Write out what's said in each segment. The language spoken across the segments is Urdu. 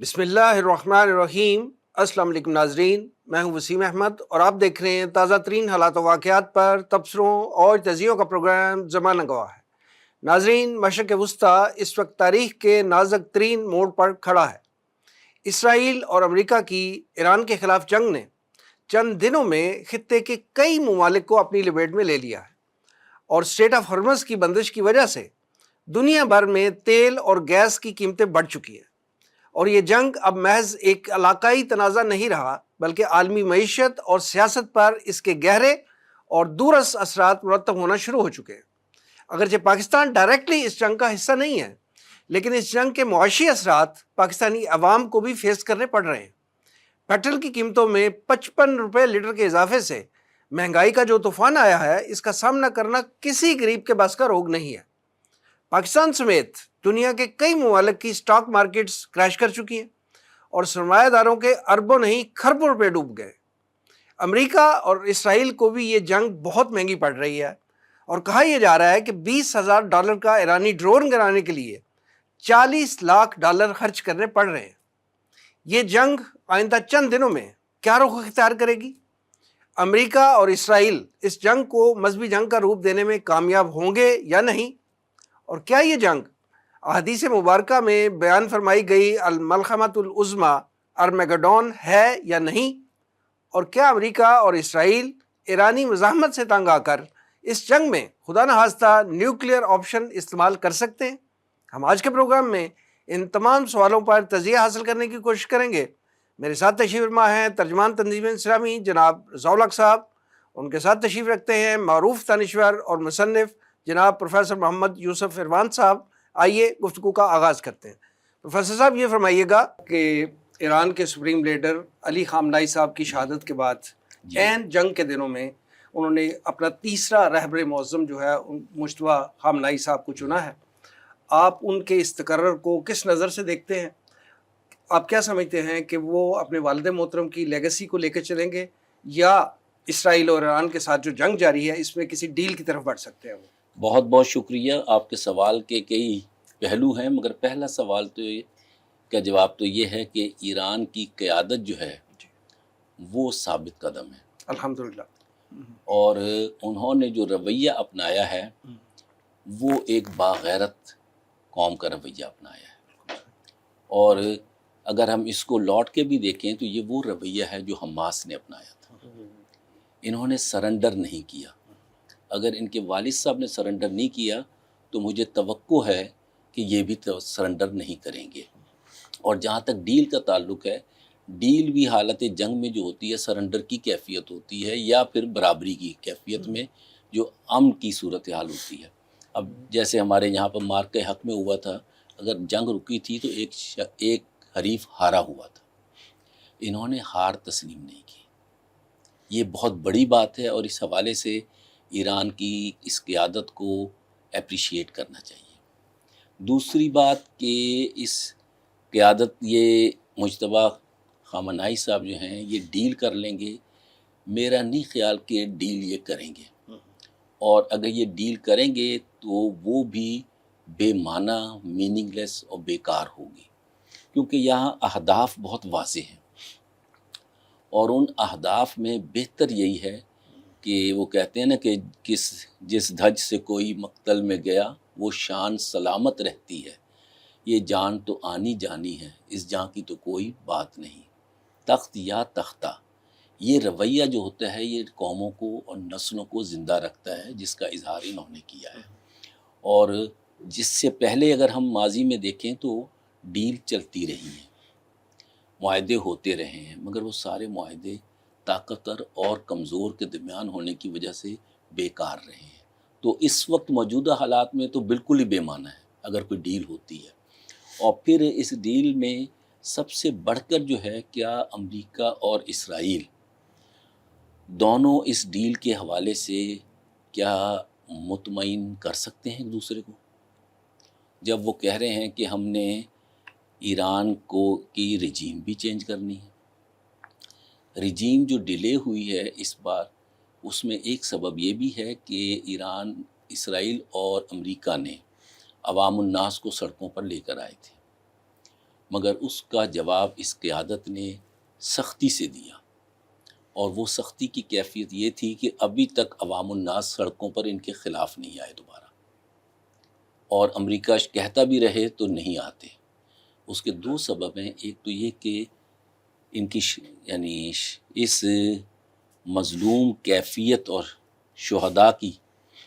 بسم اللہ الرحمن الرحیم۔ السلام علیکم ناظرین، میں ہوں وسیم احمد اور آپ دیکھ رہے ہیں تازہ ترین حالات و واقعات پر تبصروں اور تجزیوں کا پروگرام زمانہ گواہ ہے۔ ناظرین، مشرق وسطیٰ اس وقت تاریخ کے نازک ترین موڑ پر کھڑا ہے۔ اسرائیل اور امریکہ کی ایران کے خلاف جنگ نے چند دنوں میں خطے کے کئی ممالک کو اپنی لپیٹ میں لے لیا ہے، اور اسٹریٹ آف ہرمز کی بندش کی وجہ سے دنیا بھر میں تیل اور گیس کی قیمتیں بڑھ چکی ہیں، اور یہ جنگ اب محض ایک علاقائی تنازع نہیں رہا بلکہ عالمی معیشت اور سیاست پر اس کے گہرے اور دورس اثرات مرتب ہونا شروع ہو چکے ہیں۔ اگرچہ پاکستان ڈائریکٹلی اس جنگ کا حصہ نہیں ہے، لیکن اس جنگ کے معاشی اثرات پاکستانی عوام کو بھی فیس کرنے پڑ رہے ہیں۔ پیٹرول کی قیمتوں میں 55 روپے لیٹر کے اضافے سے مہنگائی کا جو طوفان آیا ہے، اس کا سامنا کرنا کسی غریب کے بس کا روگ نہیں ہے۔ پاکستان سمیت دنیا کے کئی ممالک کی سٹاک مارکیٹس کریش کر چکی ہیں اور سرمایہ داروں کے اربوں نہیں کھربوں روپے ڈوب گئے۔ امریکہ اور اسرائیل کو بھی یہ جنگ بہت مہنگی پڑ رہی ہے، اور کہا یہ جا رہا ہے کہ $20,000 کا ایرانی ڈرون گرانے کے لیے $40 لاکھ خرچ کرنے پڑ رہے ہیں۔ یہ جنگ آئندہ چند دنوں میں کیا رخ اختیار کرے گی؟ امریکہ اور اسرائیل اس جنگ کو مذہبی جنگ کا روپ دینے میں کامیاب ہوں گے یا نہیں؟ اور کیا یہ جنگ احادیث مبارکہ میں بیان فرمائی گئی الملحمۃ العظمیٰ ارمیگڈون ہے یا نہیں؟ اور کیا امریکہ اور اسرائیل ایرانی مزاحمت سے تنگ آ کر اس جنگ میں خدا نخواستہ نیوکلیئر آپشن استعمال کر سکتے ہیں؟ ہم آج کے پروگرام میں ان تمام سوالوں پر تجزیہ حاصل کرنے کی کوشش کریں گے۔ میرے ساتھ تشریف فرما ہیں ترجمان تنظیم اسلامی جناب رضا الحق صاحب، ان کے ساتھ تشریف رکھتے ہیں معروف دانشور اور مصنف جناب پروفیسر محمد یوسف اروان صاحب۔ آئیے گفتگو کا آغاز کرتے ہیں۔ پروفیسر صاحب، یہ فرمائیے گا کہ ایران کے سپریم لیڈر علی خامنائی صاحب کی شہادت کے بعد عین جنگ کے دنوں میں انہوں نے اپنا تیسرا رہبر معظم جو ہے مجتبیٰ خامنائی صاحب کو چنا ہے۔ آپ ان کے اس تقرر کو کس نظر سے دیکھتے ہیں؟ آپ کیا سمجھتے ہیں کہ وہ اپنے والد محترم کی لیگیسی کو لے کے چلیں گے، یا اسرائیل اور ایران کے ساتھ جو جنگ جاری ہے اس میں کسی ڈیل کی طرف بڑھ سکتے ہیں وہ؟ بہت بہت شکریہ۔ آپ کے سوال کے کئی پہلو ہیں، مگر پہلا سوال کا جواب تو یہ ہے کہ ایران کی قیادت جو ہے وہ ثابت قدم ہے الحمدللہ، اور انہوں نے جو رویہ اپنایا ہے وہ ایک باغیرت قوم کا رویہ اپنایا ہے، اور اگر ہم اس کو لوٹ کے بھی دیکھیں تو یہ وہ رویہ ہے جو حماس نے اپنایا تھا۔ انہوں نے سرنڈر نہیں کیا۔ اگر ان کے والد صاحب نے سرنڈر نہیں کیا تو مجھے توقع ہے کہ یہ بھی سرنڈر نہیں کریں گے۔ اور جہاں تک ڈیل کا تعلق ہے، ڈیل بھی حالت جنگ میں جو ہوتی ہے سرنڈر کی کیفیت ہوتی ہے یا پھر برابری کی کیفیت میں جو امن کی صورتحال ہوتی ہے۔ اب جیسے ہمارے یہاں پر مارکہ حق میں ہوا تھا، اگر جنگ رکی تھی تو ایک حریف ہارا ہوا تھا، انہوں نے ہار تسلیم نہیں کی۔ یہ بہت بڑی بات ہے، اور اس حوالے سے ایران کی اس قیادت کو اپریشیٹ کرنا چاہیے۔ دوسری بات کہ اس قیادت یہ مجتبیٰ خامنائی صاحب جو ہیں یہ ڈیل کر لیں گے، میرا نہیں خیال کہ ڈیل یہ کریں گے، اور اگر یہ ڈیل کریں گے تو وہ بھی بے معنی، میننگ لیس اور بیکار ہوگی، کیونکہ یہاں اہداف بہت واضح ہیں، اور ان اہداف میں بہتر یہی ہے کہ وہ کہتے ہیں نا کہ جس دھج سے کوئی مقتل میں گیا وہ شان سلامت رہتی ہے، یہ جان تو آنی جانی ہے، اس جان کی تو کوئی بات نہیں، تخت یا تختہ۔ یہ رویہ جو ہوتا ہے یہ قوموں کو اور نسلوں کو زندہ رکھتا ہے، جس کا اظہار انہوں نے کیا ہے۔ اور جس سے پہلے اگر ہم ماضی میں دیکھیں تو ڈیل چلتی رہی ہیں، معاہدے ہوتے رہے ہیں، مگر وہ سارے معاہدے طاقتور اور کمزور کے درمیان ہونے کی وجہ سے بیکار رہے ہیں۔ تو اس وقت موجودہ حالات میں تو بالکل ہی بے معنی ہے اگر کوئی ڈیل ہوتی ہے۔ اور پھر اس ڈیل میں سب سے بڑھ کر جو ہے، کیا امریکہ اور اسرائیل دونوں اس ڈیل کے حوالے سے کیا مطمئن کر سکتے ہیں ایک دوسرے کو؟ جب وہ کہہ رہے ہیں کہ ہم نے ایران کی رجیم بھی چینج کرنی ہے۔ رجیم جو ڈیلے ہوئی ہے اس بار، اس میں ایک سبب یہ بھی ہے کہ ایران، اسرائیل اور امریکہ نے عوام الناس کو سڑکوں پر لے کر آئے تھے، مگر اس کا جواب اس قیادت نے سختی سے دیا، اور وہ سختی کی کیفیت یہ تھی کہ ابھی تک عوام الناس سڑکوں پر ان کے خلاف نہیں آئے دوبارہ، اور امریکہ کہتا بھی رہے تو نہیں آتے۔ اس کے دو سبب ہیں، ایک تو یہ کہ ان کی یعنی اس مظلوم کیفیت اور شہداء کی،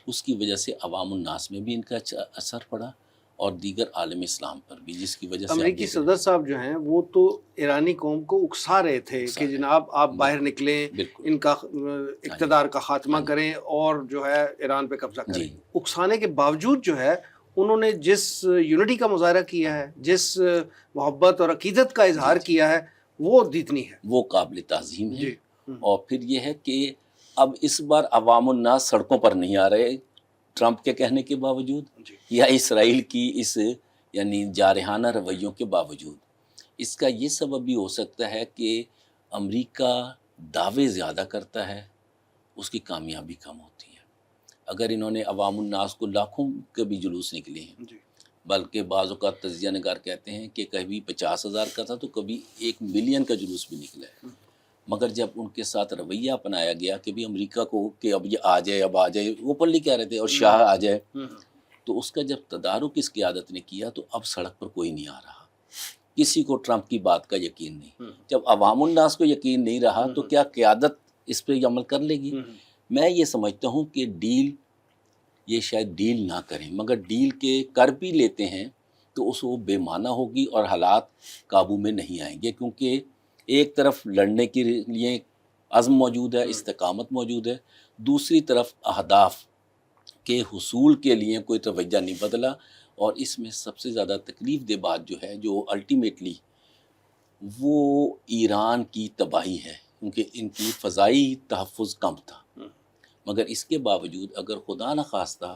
اس کی وجہ سے عوام الناس میں بھی ان کا اثر پڑا، اور دیگر عالم اسلام پر بھی، جس کی وجہ سے امریکی صدر صاحب جو ہیں وہ تو ایرانی قوم کو اکسا رہے تھے کہ جناب آپ باہر نکلیں، ان کا اقتدار کا خاتمہ کریں اور جو ہے ایران پہ قبضہ کریں۔ اکسانے کے باوجود جو ہے انہوں نے جس یونٹی کا مظاہرہ کیا ہے، جس محبت اور عقیدت کا اظہار کیا ہے، وہ دیدنی ہے، وہ قابل تعظیم ہے۔ اور پھر یہ ہے کہ اب اس بار عوام الناس سڑکوں پر نہیں آ رہے ٹرمپ کے کہنے کے باوجود، یا اسرائیل کی اس یعنی جارحانہ رویوں کے باوجود۔ اس کا یہ سبب بھی ہو سکتا ہے کہ امریکہ دعوے زیادہ کرتا ہے، اس کی کامیابی کم ہوتی ہے۔ اگر انہوں نے عوام الناس کو لاکھوں کے بھی جلوس نکلے ہیں، بلکہ بعض اوقات تجزیہ نگار کہتے ہیں کہ کبھی 50,000 کا تھا تو کبھی 1 ملین کا جلوس بھی نکلا ہے، مگر جب ان کے ساتھ رویہ اپنایا گیا کہ بھی امریکہ کو کہ اب یہ آ جائے، اب آ جائے، اوپنلی کہہ رہے تھے، اور شاہ آ جائے، تو اس کا جب تدارک اس قیادت نے کیا تو اب سڑک پر کوئی نہیں آ رہا، کسی کو ٹرمپ کی بات کا یقین نہیں۔ جب عوام الناس کو یقین نہیں رہا تو کیا قیادت اس پہ عمل کر لے گی؟ میں یہ سمجھتا ہوں کہ یہ شاید ڈیل نہ کریں، مگر ڈیل کے کر بھی لیتے ہیں تو اس وہ بے معنی ہوگی اور حالات قابو میں نہیں آئیں گے، کیونکہ ایک طرف لڑنے کے لیے عزم موجود ہے، استقامت موجود ہے، دوسری طرف اہداف کے حصول کے لیے کوئی رویہ نہیں بدلا، اور اس میں سب سے زیادہ تکلیف دہ بات جو ہے، جو الٹیمیٹلی وہ ایران کی تباہی ہے، کیونکہ ان کی فضائی تحفظ کم تھا، مگر اس کے باوجود اگر خدا نخواستہ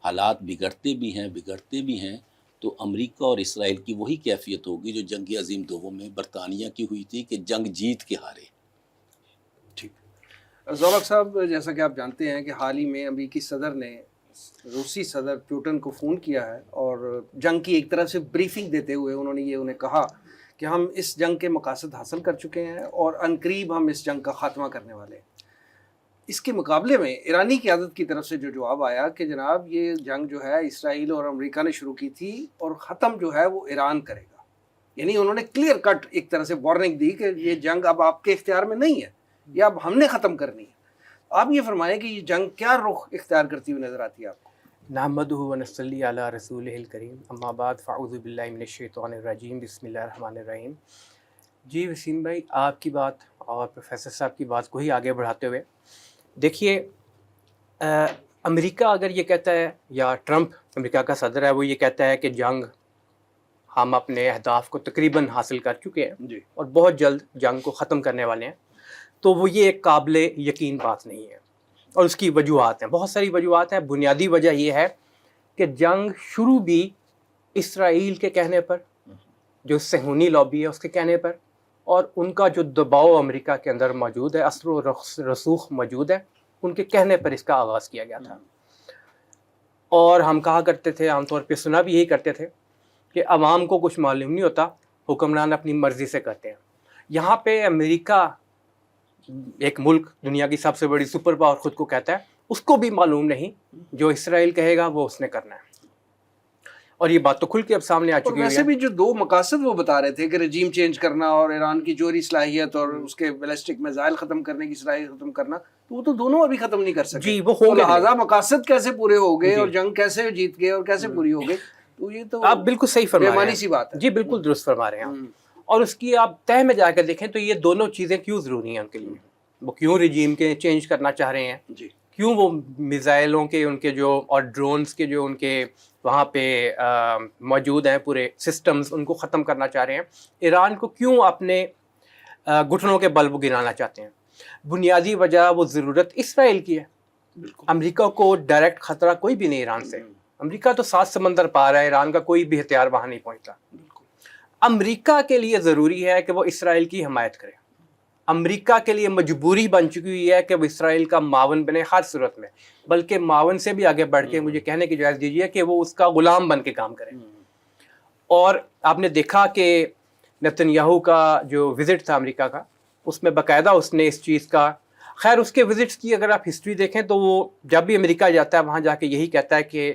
حالات بگڑتے بھی ہیں تو امریکہ اور اسرائیل کی وہی کیفیت ہوگی جو جنگ عظیم دوم میں برطانیہ کی ہوئی تھی، کہ جنگ جیت کے ہارے۔ ٹھیک، ذوالفقار صاحب، جیسا کہ آپ جانتے ہیں کہ حال ہی میں امریکی صدر نے روسی صدر پوٹن کو فون کیا ہے، اور جنگ کی ایک طرح سے بریفنگ دیتے ہوئے انہیں کہا کہ ہم اس جنگ کے مقاصد حاصل کر چکے ہیں اور عنقریب ہم اس جنگ کا خاتمہ کرنے والے ہیں۔ اس کے مقابلے میں ایرانی قیادت کی طرف سے جو جواب آیا کہ جناب یہ جنگ جو ہے اسرائیل اور امریکہ نے شروع کی تھی اور ختم جو ہے وہ ایران کرے گا، یعنی انہوں نے کلیئر کٹ ایک طرح سے وارننگ دی کہ یہ جنگ اب آپ کے اختیار میں نہیں ہے، یہ اب ہم نے ختم کرنی ہے۔ آپ یہ فرمائیں کہ یہ جنگ کیا رخ اختیار کرتی ہوئی نظر آتی ہے آپ کو؟ نحمدہ و نصلی علی رسولہ الکریم، اما بعد فاعوذ باللہ من الشیطان الرجیم، بسم اللہ الرحمن الرحیم۔ جی وسیم بھائی، آپ کی بات اور پروفیسر صاحب کی بات کو ہی آگے بڑھاتے ہوئے دیکھیے، امریکہ اگر یہ کہتا ہے، یا ٹرمپ امریکہ کا صدر ہے، وہ یہ کہتا ہے کہ جنگ ہم اپنے اہداف کو تقریباً حاصل کر چکے ہیں اور بہت جلد جنگ کو ختم کرنے والے ہیں، تو وہ یہ ایک قابل یقین بات نہیں ہے، اور اس کی وجوہات ہیں، بہت ساری وجوہات ہیں۔ بنیادی وجہ یہ ہے کہ جنگ شروع بھی اسرائیل کے کہنے پر، جو صہیونی لابی ہے اس کے کہنے پر، اور ان کا جو دباؤ امریکہ کے اندر موجود ہے، اثر و رسوخ موجود ہے، ان کے کہنے پر اس کا آغاز کیا گیا تھا۔ اور ہم کہا کرتے تھے، عام طور پہ سنا بھی یہی کرتے تھے کہ عوام کو کچھ معلوم نہیں ہوتا، حکمران اپنی مرضی سے کرتے ہیں۔ یہاں پہ امریکہ ایک ملک، دنیا کی سب سے بڑی سپر پاور خود کو کہتا ہے، اس کو بھی معلوم نہیں جو اسرائیل کہے گا وہ اس نے کرنا ہے، اور یہ بات تو کھل کے اب سامنے آ اور چکی ہے۔ ویسے بھی جو دو مقاصد وہ بتا رہے تھے کہ رجیم چینج کرنا اور ایران کی جوہری صلاحیت اور اس کے بیلسٹک میزائل ختم کرنے کی صلاحیت ختم کرنا، تو وہ تو دونوں ابھی ختم نہیں کر سکے۔ جی، وہ ہوں گے، لہٰذا مقاصد کیسے پورے ہو گئے اور جنگ کیسے جیت گئے اور کیسے پوری ہو گئی، تو یہ تو آپ بالکل صحیح فرما رہے ہیں، بےمانی سی بات ہے۔ جی بالکل درست فرما رہے ہیں آپ۔ اور اس کی آپ تہ میں جا کر دیکھیں تو یہ دونوں چیزیں کیوں ضروری ہیں ان کے لیے، وہ کیوں رجیم کے چینج کرنا چاہ رہے ہیں، کیوں وہ میزائلوں کے ان کے جو اور ڈرونز کے جو ان کے وہاں پہ موجود ہیں پورے سسٹمز، ان کو ختم کرنا چاہ رہے ہیں، ایران کو کیوں اپنے گھٹنوں کے بل وہ گرانا چاہتے ہیں۔ بنیادی وجہ وہ ضرورت اسرائیل کی ہے۔ امریکہ کو ڈائریکٹ خطرہ کوئی بھی نہیں ایران سے، امریکہ تو 7 سمندر پار ہے، ایران کا کوئی بھی ہتھیار وہاں نہیں پہنچتا۔ امریکہ کے لیے ضروری ہے کہ وہ اسرائیل کی حمایت کرے، امریکہ کے لیے مجبوری بن چکی ہوئی ہے کہ وہ اسرائیل کا معاون بنے ہر صورت میں، بلکہ معاون سے بھی آگے بڑھ کے مجھے کہنے کی اجازت دیجیے کہ وہ اس کا غلام بن کے کام کرے۔ اور آپ نے دیکھا کہ نیتن یاہو کا جو وزٹ تھا امریکہ کا، اس میں باقاعدہ اس نے اس چیز کا، خیر اس کے وزٹس کی اگر آپ ہسٹری دیکھیں تو وہ جب بھی امریکہ جاتا ہے وہاں جا کے یہی کہتا ہے کہ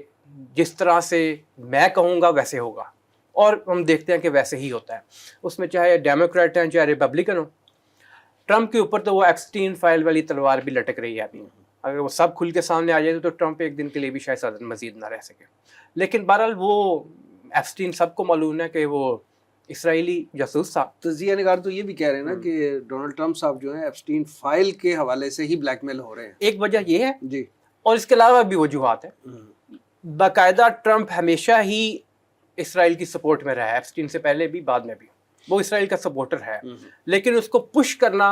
جس طرح سے میں کہوں گا ویسے ہوگا، اور ہم دیکھتے ہیں کہ ویسے ہی ہوتا ہے. اس میں چاہے ڈیموکریٹ ہیں چاہے ریپبلکن ہوں. ٹرمپ کے اوپر تو وہ ایپسٹین فائل والی تلوار بھی لٹک رہی ہے ابھی. اگر وہ سب کھل کے سامنے آ جائے تو ٹرمپ ایک دن کے لیے بھی شاید مزید نہ رہ سکے. لیکن بہرحال وہ ایپسٹین سب کو معلوم ہے کہ وہ اسرائیلی جاسوس تھا. تجزیہ نگار تو یہ بھی کہہ رہے ہیں نا کہ ڈونلڈ ٹرمپ صاحب جو ہیں ایپسٹین فائل کے حوالے سے ہی بلیک میل ہو رہے ہیں. ایک وجہ یہ ہے جی. اور اس کے علاوہ بھی وجوہات ہیں. باقاعدہ ٹرمپ ہمیشہ ہی اسرائیل کی سپورٹ میں رہا ہے، ایپسٹین سے پہلے بھی بعد میں بھی وہ اسرائیل کا سپورٹر ہے. لیکن اس کو پش کرنا،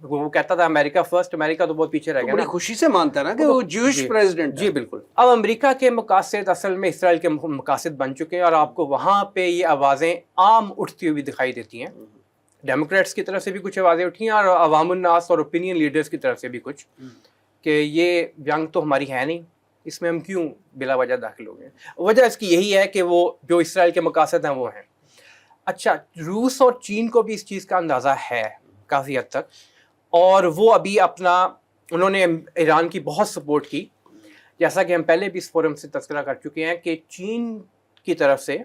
وہ کہتا تھا امریکہ فرسٹ، امریکہ تو بہت پیچھے رہ گیا. بڑی خوشی سے مانتا ہے نا کہ وہ جوش پریزیڈنٹ. جی بالکل. اب امریکہ کے مقاصد اصل میں اسرائیل کے مقاصد بن چکے ہیں، اور آپ کو وہاں پہ یہ آوازیں عام اٹھتی ہوئی دکھائی دیتی ہیں. ڈیموکریٹس کی طرف سے بھی کچھ آوازیں اٹھی ہیں، اور عوام الناس اور اوپینین لیڈرز کی طرف سے بھی کچھ، کہ یہ جنگ تو ہماری ہے نہیں، اس میں ہم کیوں بلا وجہ داخل ہو گئے. وجہ اس کی یہی ہے کہ وہ جو اسرائیل کے مقاصد ہیں وہ ہیں. اچھا، روس اور چین کو بھی اس چیز کا اندازہ ہے کافی حد تک، اور وہ ابھی اپنا، انہوں نے ایران کی بہت سپورٹ کی. جیسا کہ ہم پہلے بھی اس فورم سے تذکرہ کر چکے ہیں کہ چین کی طرف سے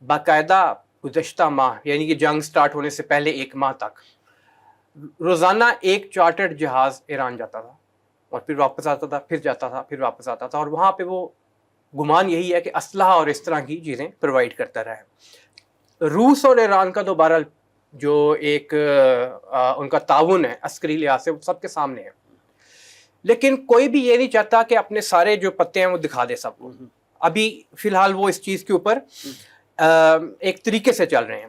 باقاعدہ گزشتہ ماہ، یعنی کہ جنگ سٹارٹ ہونے سے پہلے ایک ماہ تک، روزانہ ایک چارٹرڈ جہاز ایران جاتا تھا اور پھر واپس آتا تھا، پھر جاتا تھا، پھر واپس آتا تھا. اور وہاں پہ وہ گمان یہی ہے کہ اسلحہ اور اس طرح کی چیزیں پرووائڈ کرتا رہا ہے. روس اور ایران کا تو بہرحال جو ایک ان کا تعاون ہے عسکری لحاظ سے وہ سب کے سامنے ہے. لیکن کوئی بھی یہ نہیں چاہتا کہ اپنے سارے جو پتے ہیں وہ دکھا دے سب کو. ابھی فی الحال وہ اس چیز کے اوپر ایک طریقے سے چل رہے ہیں.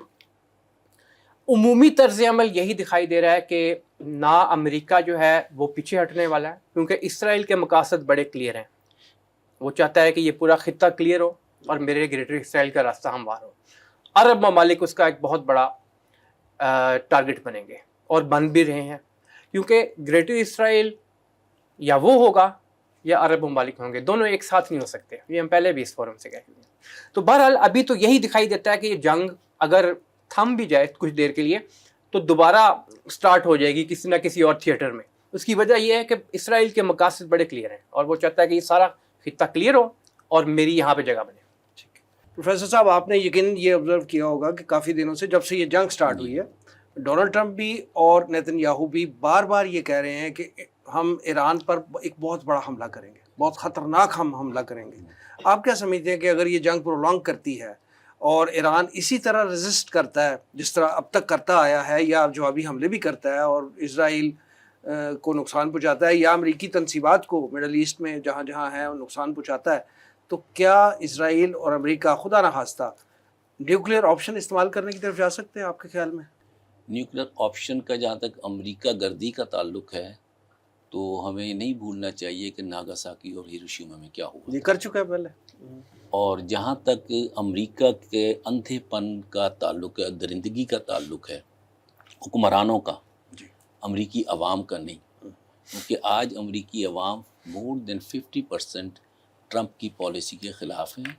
عمومی طرز عمل یہی دکھائی دے رہا ہے کہ نہ امریکہ جو ہے وہ پیچھے ہٹنے والا ہے، کیونکہ اسرائیل کے مقاصد بڑے کلیئر ہیں. وہ چاہتا ہے کہ یہ پورا خطہ کلیئر ہو اور میرے گریٹر اسرائیل کا راستہ ہموار ہو. عرب ممالک اس کا ایک بہت بڑا ٹارگٹ بنیں گے اور بن بھی رہے ہیں، کیونکہ گریٹر اسرائیل یا وہ ہوگا یا عرب ممالک ہوں گے، دونوں ایک ساتھ نہیں ہو سکتے. یہ ہم پہلے بھی اس فورم سے کہہ چکے ہیں. تو بہرحال ابھی تو یہی دکھائی دیتا ہے کہ یہ جنگ اگر تھم بھی جائے کچھ دیر کے لیے تو دوبارہ سٹارٹ ہو جائے گی کسی نہ کسی اور تھیٹر میں. اس کی وجہ یہ ہے کہ اسرائیل کے مقاصد بڑے کلیئر ہیں اور وہ چاہتا ہے کہ یہ سارا خطہ کلیئر ہو اور میری یہاں پہ جگہ بنے. پروفیسر صاحب، آپ نے یقین یہ آبزرو کیا ہوگا کہ کافی دنوں سے جب سے یہ جنگ سٹارٹ ہوئی ہے، ڈونلڈ ٹرمپ بھی اور نیتن یاہو بھی بار بار یہ کہہ رہے ہیں کہ ہم ایران پر ایک بہت بڑا حملہ کریں گے، بہت خطرناک ہم حملہ کریں گے. آپ کیا سمجھتے ہیں کہ اگر یہ جنگ پرولونگ کرتی ہے اور ایران اسی طرح ریزسٹ کرتا ہے جس طرح اب تک کرتا آیا ہے، یا جو ابھی حملے بھی کرتا ہے اور اسرائیل کو نقصان پہنچاتا ہے، یا امریکی تنصیبات کو مڈل ایسٹ میں جہاں جہاں ہے وہ نقصان پہنچاتا ہے، تو کیا اسرائیل اور امریکہ خدا نخواستہ نیوکلیئر آپشن استعمال کرنے کی طرف جا سکتے ہیں آپ کے خیال میں؟ نیوکلیر آپشن کا جہاں تک امریکہ گردی کا تعلق ہے تو ہمیں نہیں بھولنا چاہیے کہ ناگاساکی اور ہیروشیما میں کیا ہوا. یہ کر چکا ہے پہلے. اور جہاں تک امریکہ کے اندھے پن کا تعلق ہے، درندگی کا تعلق ہے، حکمرانوں کا، امریکی عوام کا نہیں. کیونکہ آج امریکی عوام مور دین 50% ٹرمپ کی پالیسی کے خلاف ہیں،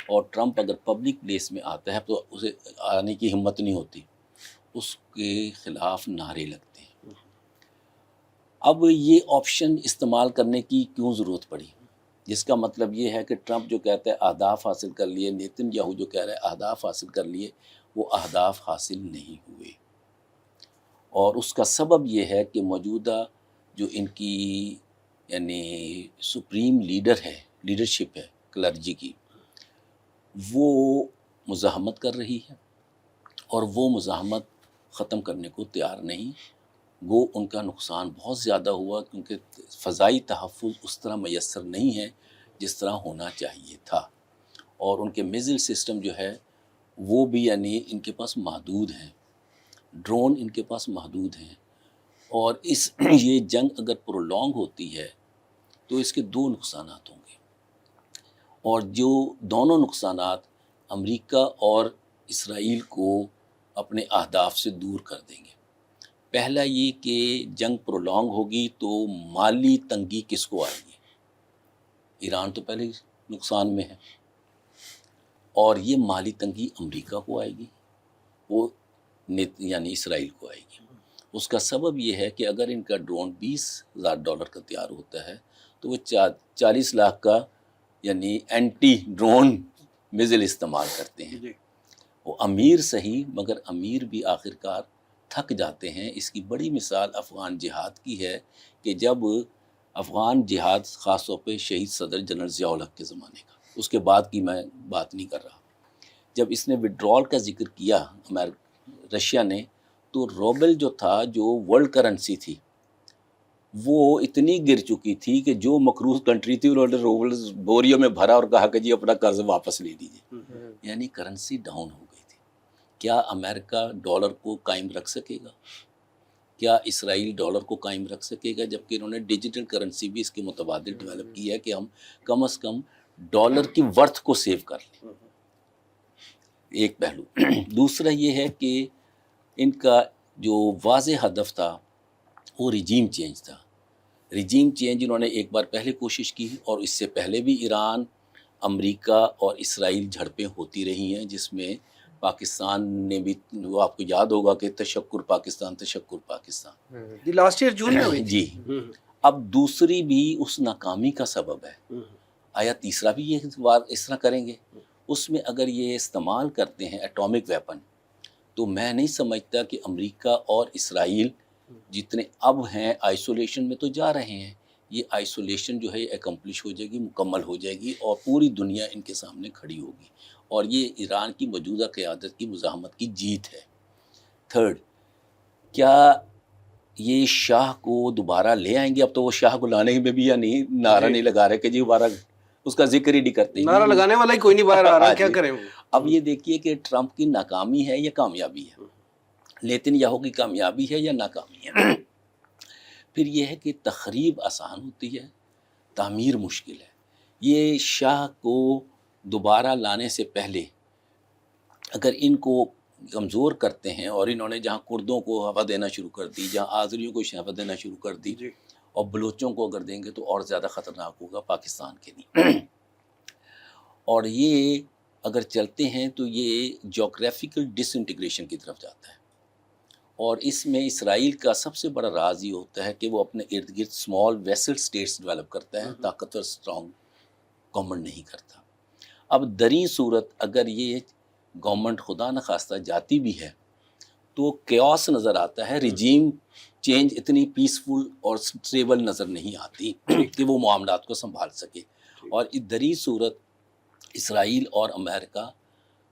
اور ٹرمپ اگر پبلک پلیس میں آتا ہے تو اسے آنے کی ہمت نہیں ہوتی، اس کے خلاف نعرے لگتے ہیں. اب یہ آپشن استعمال کرنے کی کیوں ضرورت پڑی؟ جس کا مطلب یہ ہے کہ ٹرمپ جو کہتا ہے اہداف حاصل کر لیے، نیتن یاہو جو کہہ رہا ہے اہداف حاصل کر لیے، وہ اہداف حاصل نہیں ہوئے. اور اس کا سبب یہ ہے کہ موجودہ جو ان کی یعنی سپریم لیڈرشپ ہے کلرجی کی، وہ مزاحمت کر رہی ہے، اور وہ مزاحمت ختم کرنے کو تیار نہیں. وہ ان کا نقصان بہت زیادہ ہوا، کیونکہ فضائی تحفظ اس طرح میسر نہیں ہے جس طرح ہونا چاہیے تھا، اور ان کے میزائل سسٹم جو ہے وہ بھی یعنی ان کے پاس محدود ہیں، ڈرون ان کے پاس محدود ہیں. اور یہ جنگ اگر پرولونگ ہوتی ہے تو اس کے دو نقصانات ہوں گے، اور جو دونوں نقصانات امریکہ اور اسرائیل کو اپنے اہداف سے دور کر دیں گے. پہلا یہ کہ جنگ پرولونگ ہوگی تو مالی تنگی کس کو آئے گی؟ ایران تو پہلے نقصان میں ہے، اور یہ مالی تنگی امریکہ کو آئے گی. وہ یعنی اسرائیل کو آئے گی۔ اس کا سبب یہ ہے کہ اگر ان کا ڈرون $20,000 کا تیار ہوتا ہے تو وہ 40 لاکھ کا یعنی اینٹی ڈرون میزل استعمال کرتے ہیں۔ وہ امیر صحیح، مگر امیر بھی آخرکار تھک جاتے ہیں۔ اس کی بڑی مثال افغان جہاد کی ہے کہ جب افغان جہاد، خاص طور پہ شہید صدر جنرل ضیاء الحق کے زمانے کا، اس کے بعد کی میں بات نہیں کر رہا، جب اس نے وڈرال کا ذکر کیا رشیا نے، تو روبل جو تھا، جو ورلڈ کرنسی تھی، وہ اتنی گر چکی تھی کہ جو مقروض کنٹری تھی انہوں نے روبل بوریوں میں بھرا اور کہا کہ جی اپنا قرض واپس لے لیجیے، یعنی کرنسی ڈاؤن ہو گئی تھی۔ کیا امریکہ ڈالر کو قائم رکھ سکے گا؟ کیا اسرائیل ڈالر کو قائم رکھ سکے گا؟ جبکہ انہوں نے ڈیجیٹل کرنسی بھی اس کے متبادل ڈیولپ کی ہے کہ ہم کم از کم ڈالر کی ورتھ کو سیو کر لیں، ایک پہلو۔ دوسرا یہ ہے کہ ان کا جو واضح ہدف تھا وہ ریجیم چینج تھا۔ ریجیم چینج انہوں نے ایک بار پہلے کوشش کی، اور اس سے پہلے بھی ایران، امریکہ اور اسرائیل جھڑپیں ہوتی رہی ہیں، جس میں پاکستان نے بھی، وہ آپ کو یاد ہوگا کہ تشکر پاکستان، تشکر پاکستان، جی لاسٹ ایئر جون میں ہوئی تھی۔ جی۔ اب دوسری بھی اس ناکامی کا سبب ہے، آیا تیسرا بھی یہ اس طرح کریں گے؟ اس میں اگر یہ استعمال کرتے ہیں ایٹامک ویپن، تو میں نہیں سمجھتا کہ امریکہ اور اسرائیل جتنے اب ہیں آئسولیشن میں تو جا رہے ہیں، یہ آئسولیشن جو ہے اکمپلش ہو جائے گی، مکمل ہو جائے گی، اور پوری دنیا ان کے سامنے کھڑی ہوگی، اور یہ ایران کی موجودہ قیادت کی مزاحمت کی جیت ہے۔ تھرڈ، کیا یہ شاہ کو دوبارہ لے آئیں گے؟ اب تو وہ شاہ کو لانے میں بھی یا نہیں نعرہ نہیں لگا رہے کہ جی دوبارہ، اس کا ذکر ہی نہیں کرتے، نعرہ لگانے والا ہی کوئی نہیں باہر آ رہا، کیا کریں وہ؟ اب یہ دیکھیے کہ ٹرمپ کی ناکامی ہے یا کامیابی ہے، نیتن یاہو کی کامیابی ہے یا ناکامی ہے۔ پھر یہ ہے کہ تخریب آسان ہوتی ہے، تعمیر مشکل ہے۔ یہ شاہ کو دوبارہ لانے سے پہلے اگر ان کو کمزور کرتے ہیں، اور انہوں نے جہاں کردوں کو ہوا دینا شروع کر دی، جہاں آذریوں کو ہوا دینا شروع کر دی، اور بلوچوں کو اگر دیں گے تو اور زیادہ خطرناک ہوگا پاکستان کے لیے۔ اور یہ اگر چلتے ہیں تو یہ جغرافیکل ڈس انٹیگریشن کی طرف جاتا ہے، اور اس میں اسرائیل کا سب سے بڑا راز یہ ہوتا ہے کہ وہ اپنے ارد گرد اسمال ویسل اسٹیٹس ڈیولپ کرتا ہے، طاقتور اسٹرانگ گورنمنٹ نہیں کرتا۔ اب دری صورت اگر یہ گورنمنٹ خدا نخواستہ جاتی بھی ہے تو کیوس نظر آتا ہے، ریجیم چینج اتنی پیسفل اور اسٹیبل نظر نہیں آتی کہ وہ معاملات کو سنبھال سکے، اور دری صورت اسرائیل اور امریکہ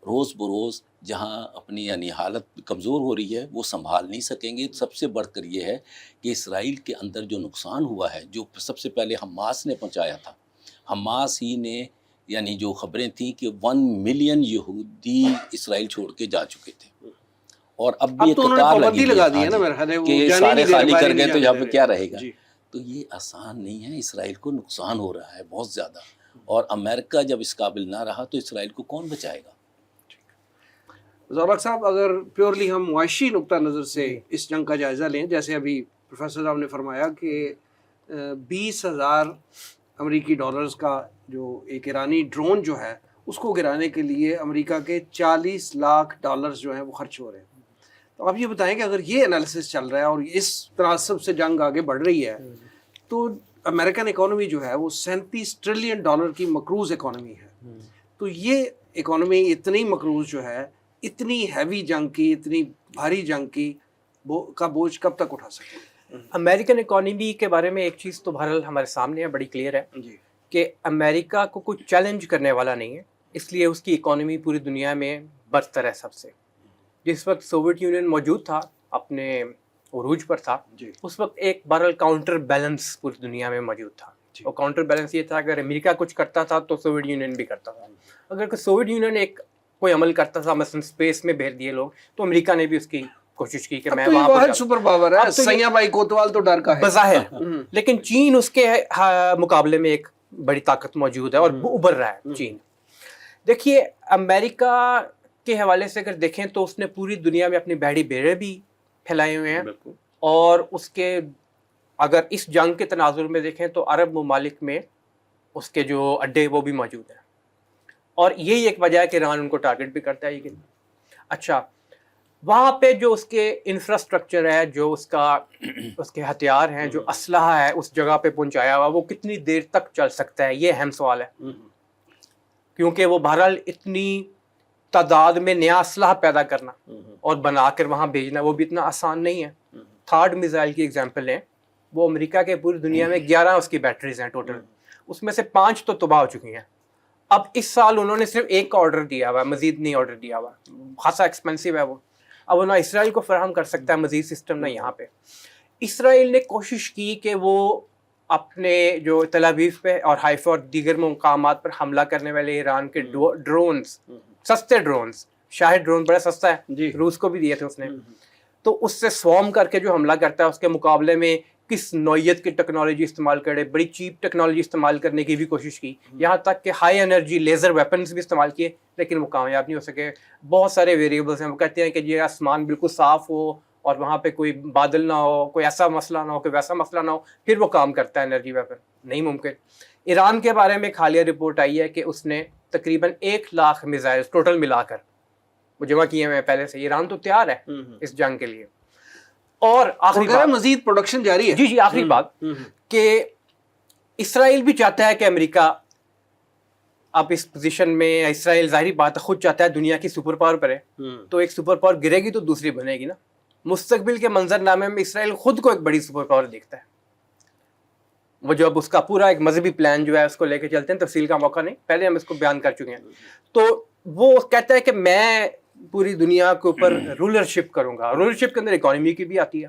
روز بروز جہاں اپنی یعنی حالت کمزور ہو رہی ہے وہ سنبھال نہیں سکیں گے۔ سب سے بڑھ کر یہ ہے کہ اسرائیل کے اندر جو نقصان ہوا ہے، جو سب سے پہلے حماس نے پہنچایا تھا، حماس ہی نے یعنی جو خبریں تھیں کہ 1 ملین یہودی اسرائیل چھوڑ کے جا چکے تھے، اور اب بھی ایک قطار لگی لگا دی ہے نا میرے خیال ہے، کہ سارے خالی کر گئے تو یہاں پہ کیا رہے گا۔ تو یہ آسان نہیں ہے، اسرائیل کو نقصان ہو رہا ہے بہت زیادہ، اور امریکہ جب اس قابل نہ رہا تو اسرائیل کو کون بچائے گا؟ ضیاء صاحب، اگر پیورلی ہم معاشی نقطہ نظر سے اس جنگ کا جائزہ لیں، جیسے ابھی پروفیسر صاحب نے فرمایا کہ 20,000 امریکی ڈالرز کا جو ایک ایرانی ڈرون جو ہے اس کو گرانے کے لیے امریکہ کے 40 لاکھ ڈالرز جو ہیں وہ خرچ ہو رہے ہیں، تو آپ یہ بتائیں کہ اگر یہ انالیسس چل رہا ہے اور اس تناسب سے جنگ آگے بڑھ رہی ہے، تو امریکن اکانومی جو ہے وہ 37 ٹریلین ڈالر کی مقروض اکانومی ہے، تو یہ اکانومی اتنی مقروض جو ہے، اتنی ہیوی جنگ کی، اتنی بھاری جنگ کی کا بوجھ کب تک اٹھا سکے؟ امریکن اکانومی کے بارے میں ایک چیز تو بہرحال ہمارے سامنے ہے، بڑی کلیئر ہے کہ امریکہ کو کوئی چیلنج کرنے والا نہیں ہے، اس لیے اس کی اکانومی پوری دنیا میں برتر ہے سب سے۔ جس وقت سوویت یونین موجود تھا، اپنے عروج پر تھا، اس وقت ایک بہرحال کاؤنٹر بیلنس پوری دنیا میں موجود تھا، اور کاؤنٹر بیلنس یہ تھا کہ اگر امریکہ کچھ کرتا تھا تو سوویت یونین بھی کرتا تھا، اگر سوویت یونین ایک کوئی عمل کرتا تھا مثلا اسپیس میں بھیج دیے لوگ، تو امریکہ نے بھی اس کی کوشش کی کہ میں وہاں پر سپر پاور ہے، سیاں بھائی کوتوال تو ڈر کا ہے بظاہر، لیکن چین اس کے مقابلے میں ایک بڑی طاقت موجود ہے اور ابھر رہا ہے چین۔ دیکھیے امریکہ کے حوالے سے اگر دیکھیں تو اس نے پوری دنیا میں اپنی بھیڑی بیڑے بھی پھیلائے ہوئے ہیں، اور اس کے اگر اس جنگ کے تناظر میں دیکھیں تو عرب ممالک میں اس کے جو اڈے وہ بھی موجود ہیں، اور یہی ایک وجہ ہے کہ ایران ان کو ٹارگٹ بھی کرتا ہے۔ اچھا، وہاں پہ جو اس کے انفراسٹرکچر ہے، جو اس کے ہتھیار ہیں، جو اسلحہ ہے اس جگہ پہ پہنچایا ہوا، وہ کتنی دیر تک چل سکتا ہے، یہ اہم سوال ہے. کیونکہ وہ بہرحال اتنی تعداد میں نیا اسلحہ پیدا کرنا اور بنا کر وہاں بھیجنا وہ بھی اتنا آسان نہیں ہے. تھارڈ میزائل کی ایگزامپل ہے، وہ امریکہ کے پوری دنیا میں 11 اس کی بیٹریز ہیں ٹوٹل، اس میں سے 5 تو تباہ ہو چکی ہیں. اب اس سال انہوں نے صرف ایک کا آرڈر دیا ہوا ہے، مزید نہیں آرڈر دیا ہوا، خاصا ایکسپینسو ہے وہ. اب وہ نہ اسرائیل کو فراہم کر سکتا ہے مزید سسٹم، نہ یہاں پہ. اسرائیل نے کوشش کی کہ وہ اپنے جو تل ابیب پہ اور حیفا اور دیگر مقامات پر حملہ کرنے والے ایران کے ڈرونز، سستے ڈرونز، شاہد ڈرون بڑا سستا ہے، روس کو بھی دیے تھے اس نے، تو اس سے سوارم کر کے جو حملہ کرتا ہے اس کے مقابلے میں کس نوعیت کی ٹیکنالوجی استعمال کرے، بڑی چیپ ٹیکنالوجی استعمال کرنے کی بھی کوشش کی، یہاں تک کہ ہائی انرجی لیزر ویپنز بھی استعمال کیے، لیکن وہ کامیاب نہیں ہو سکے. بہت سارے ویریبلس ہیں. وہ کہتے ہیں کہ یہ آسمان بالکل صاف ہو اور وہاں پہ کوئی بادل نہ ہو، کوئی ایسا مسئلہ نہ ہو، کوئی ویسا مسئلہ نہ ہو، پھر وہ کام کرتا ہے انرجی ویپن. نہیں ممکن. ایران کے بارے میں ایک حالیہ رپورٹ آئی ہے کہ اس نے تقریباً 1,00,000 میزائل ٹوٹل ملا کر وہ جمع کیے ہوئے پہلے سے. ایران تو تیار ہے اس جنگ کے لیے. اور آخری بات، مزید پروڈکشن جاری ہے. جی آخری بات کہ اسرائیل بھی چاہتا ہے کہ امریکہ اب اس پوزیشن میں، اسرائیل ظاہری بات ہے خود چاہتا ہے دنیا کی سپر پاور پر ہے، تو ایک سپر پاور گرے گی تو دوسری بنے گی نا. مستقبل کے منظر نامے میں اسرائیل خود کو ایک بڑی سپر پاور دیکھتا ہے. وہ جو اب اس کا پورا ایک مذہبی پلان جو ہے اس کو لے کے چلتے ہیں، تفصیل کا موقع نہیں، پہلے ہم اس کو بیان کر چکے ہیں. تو وہ کہتا ہے کہ میں پوری دنیا کے اوپر رولرشپ کروں گا. رولرشپ کے اندر اکانومی کی بھی آتی ہے،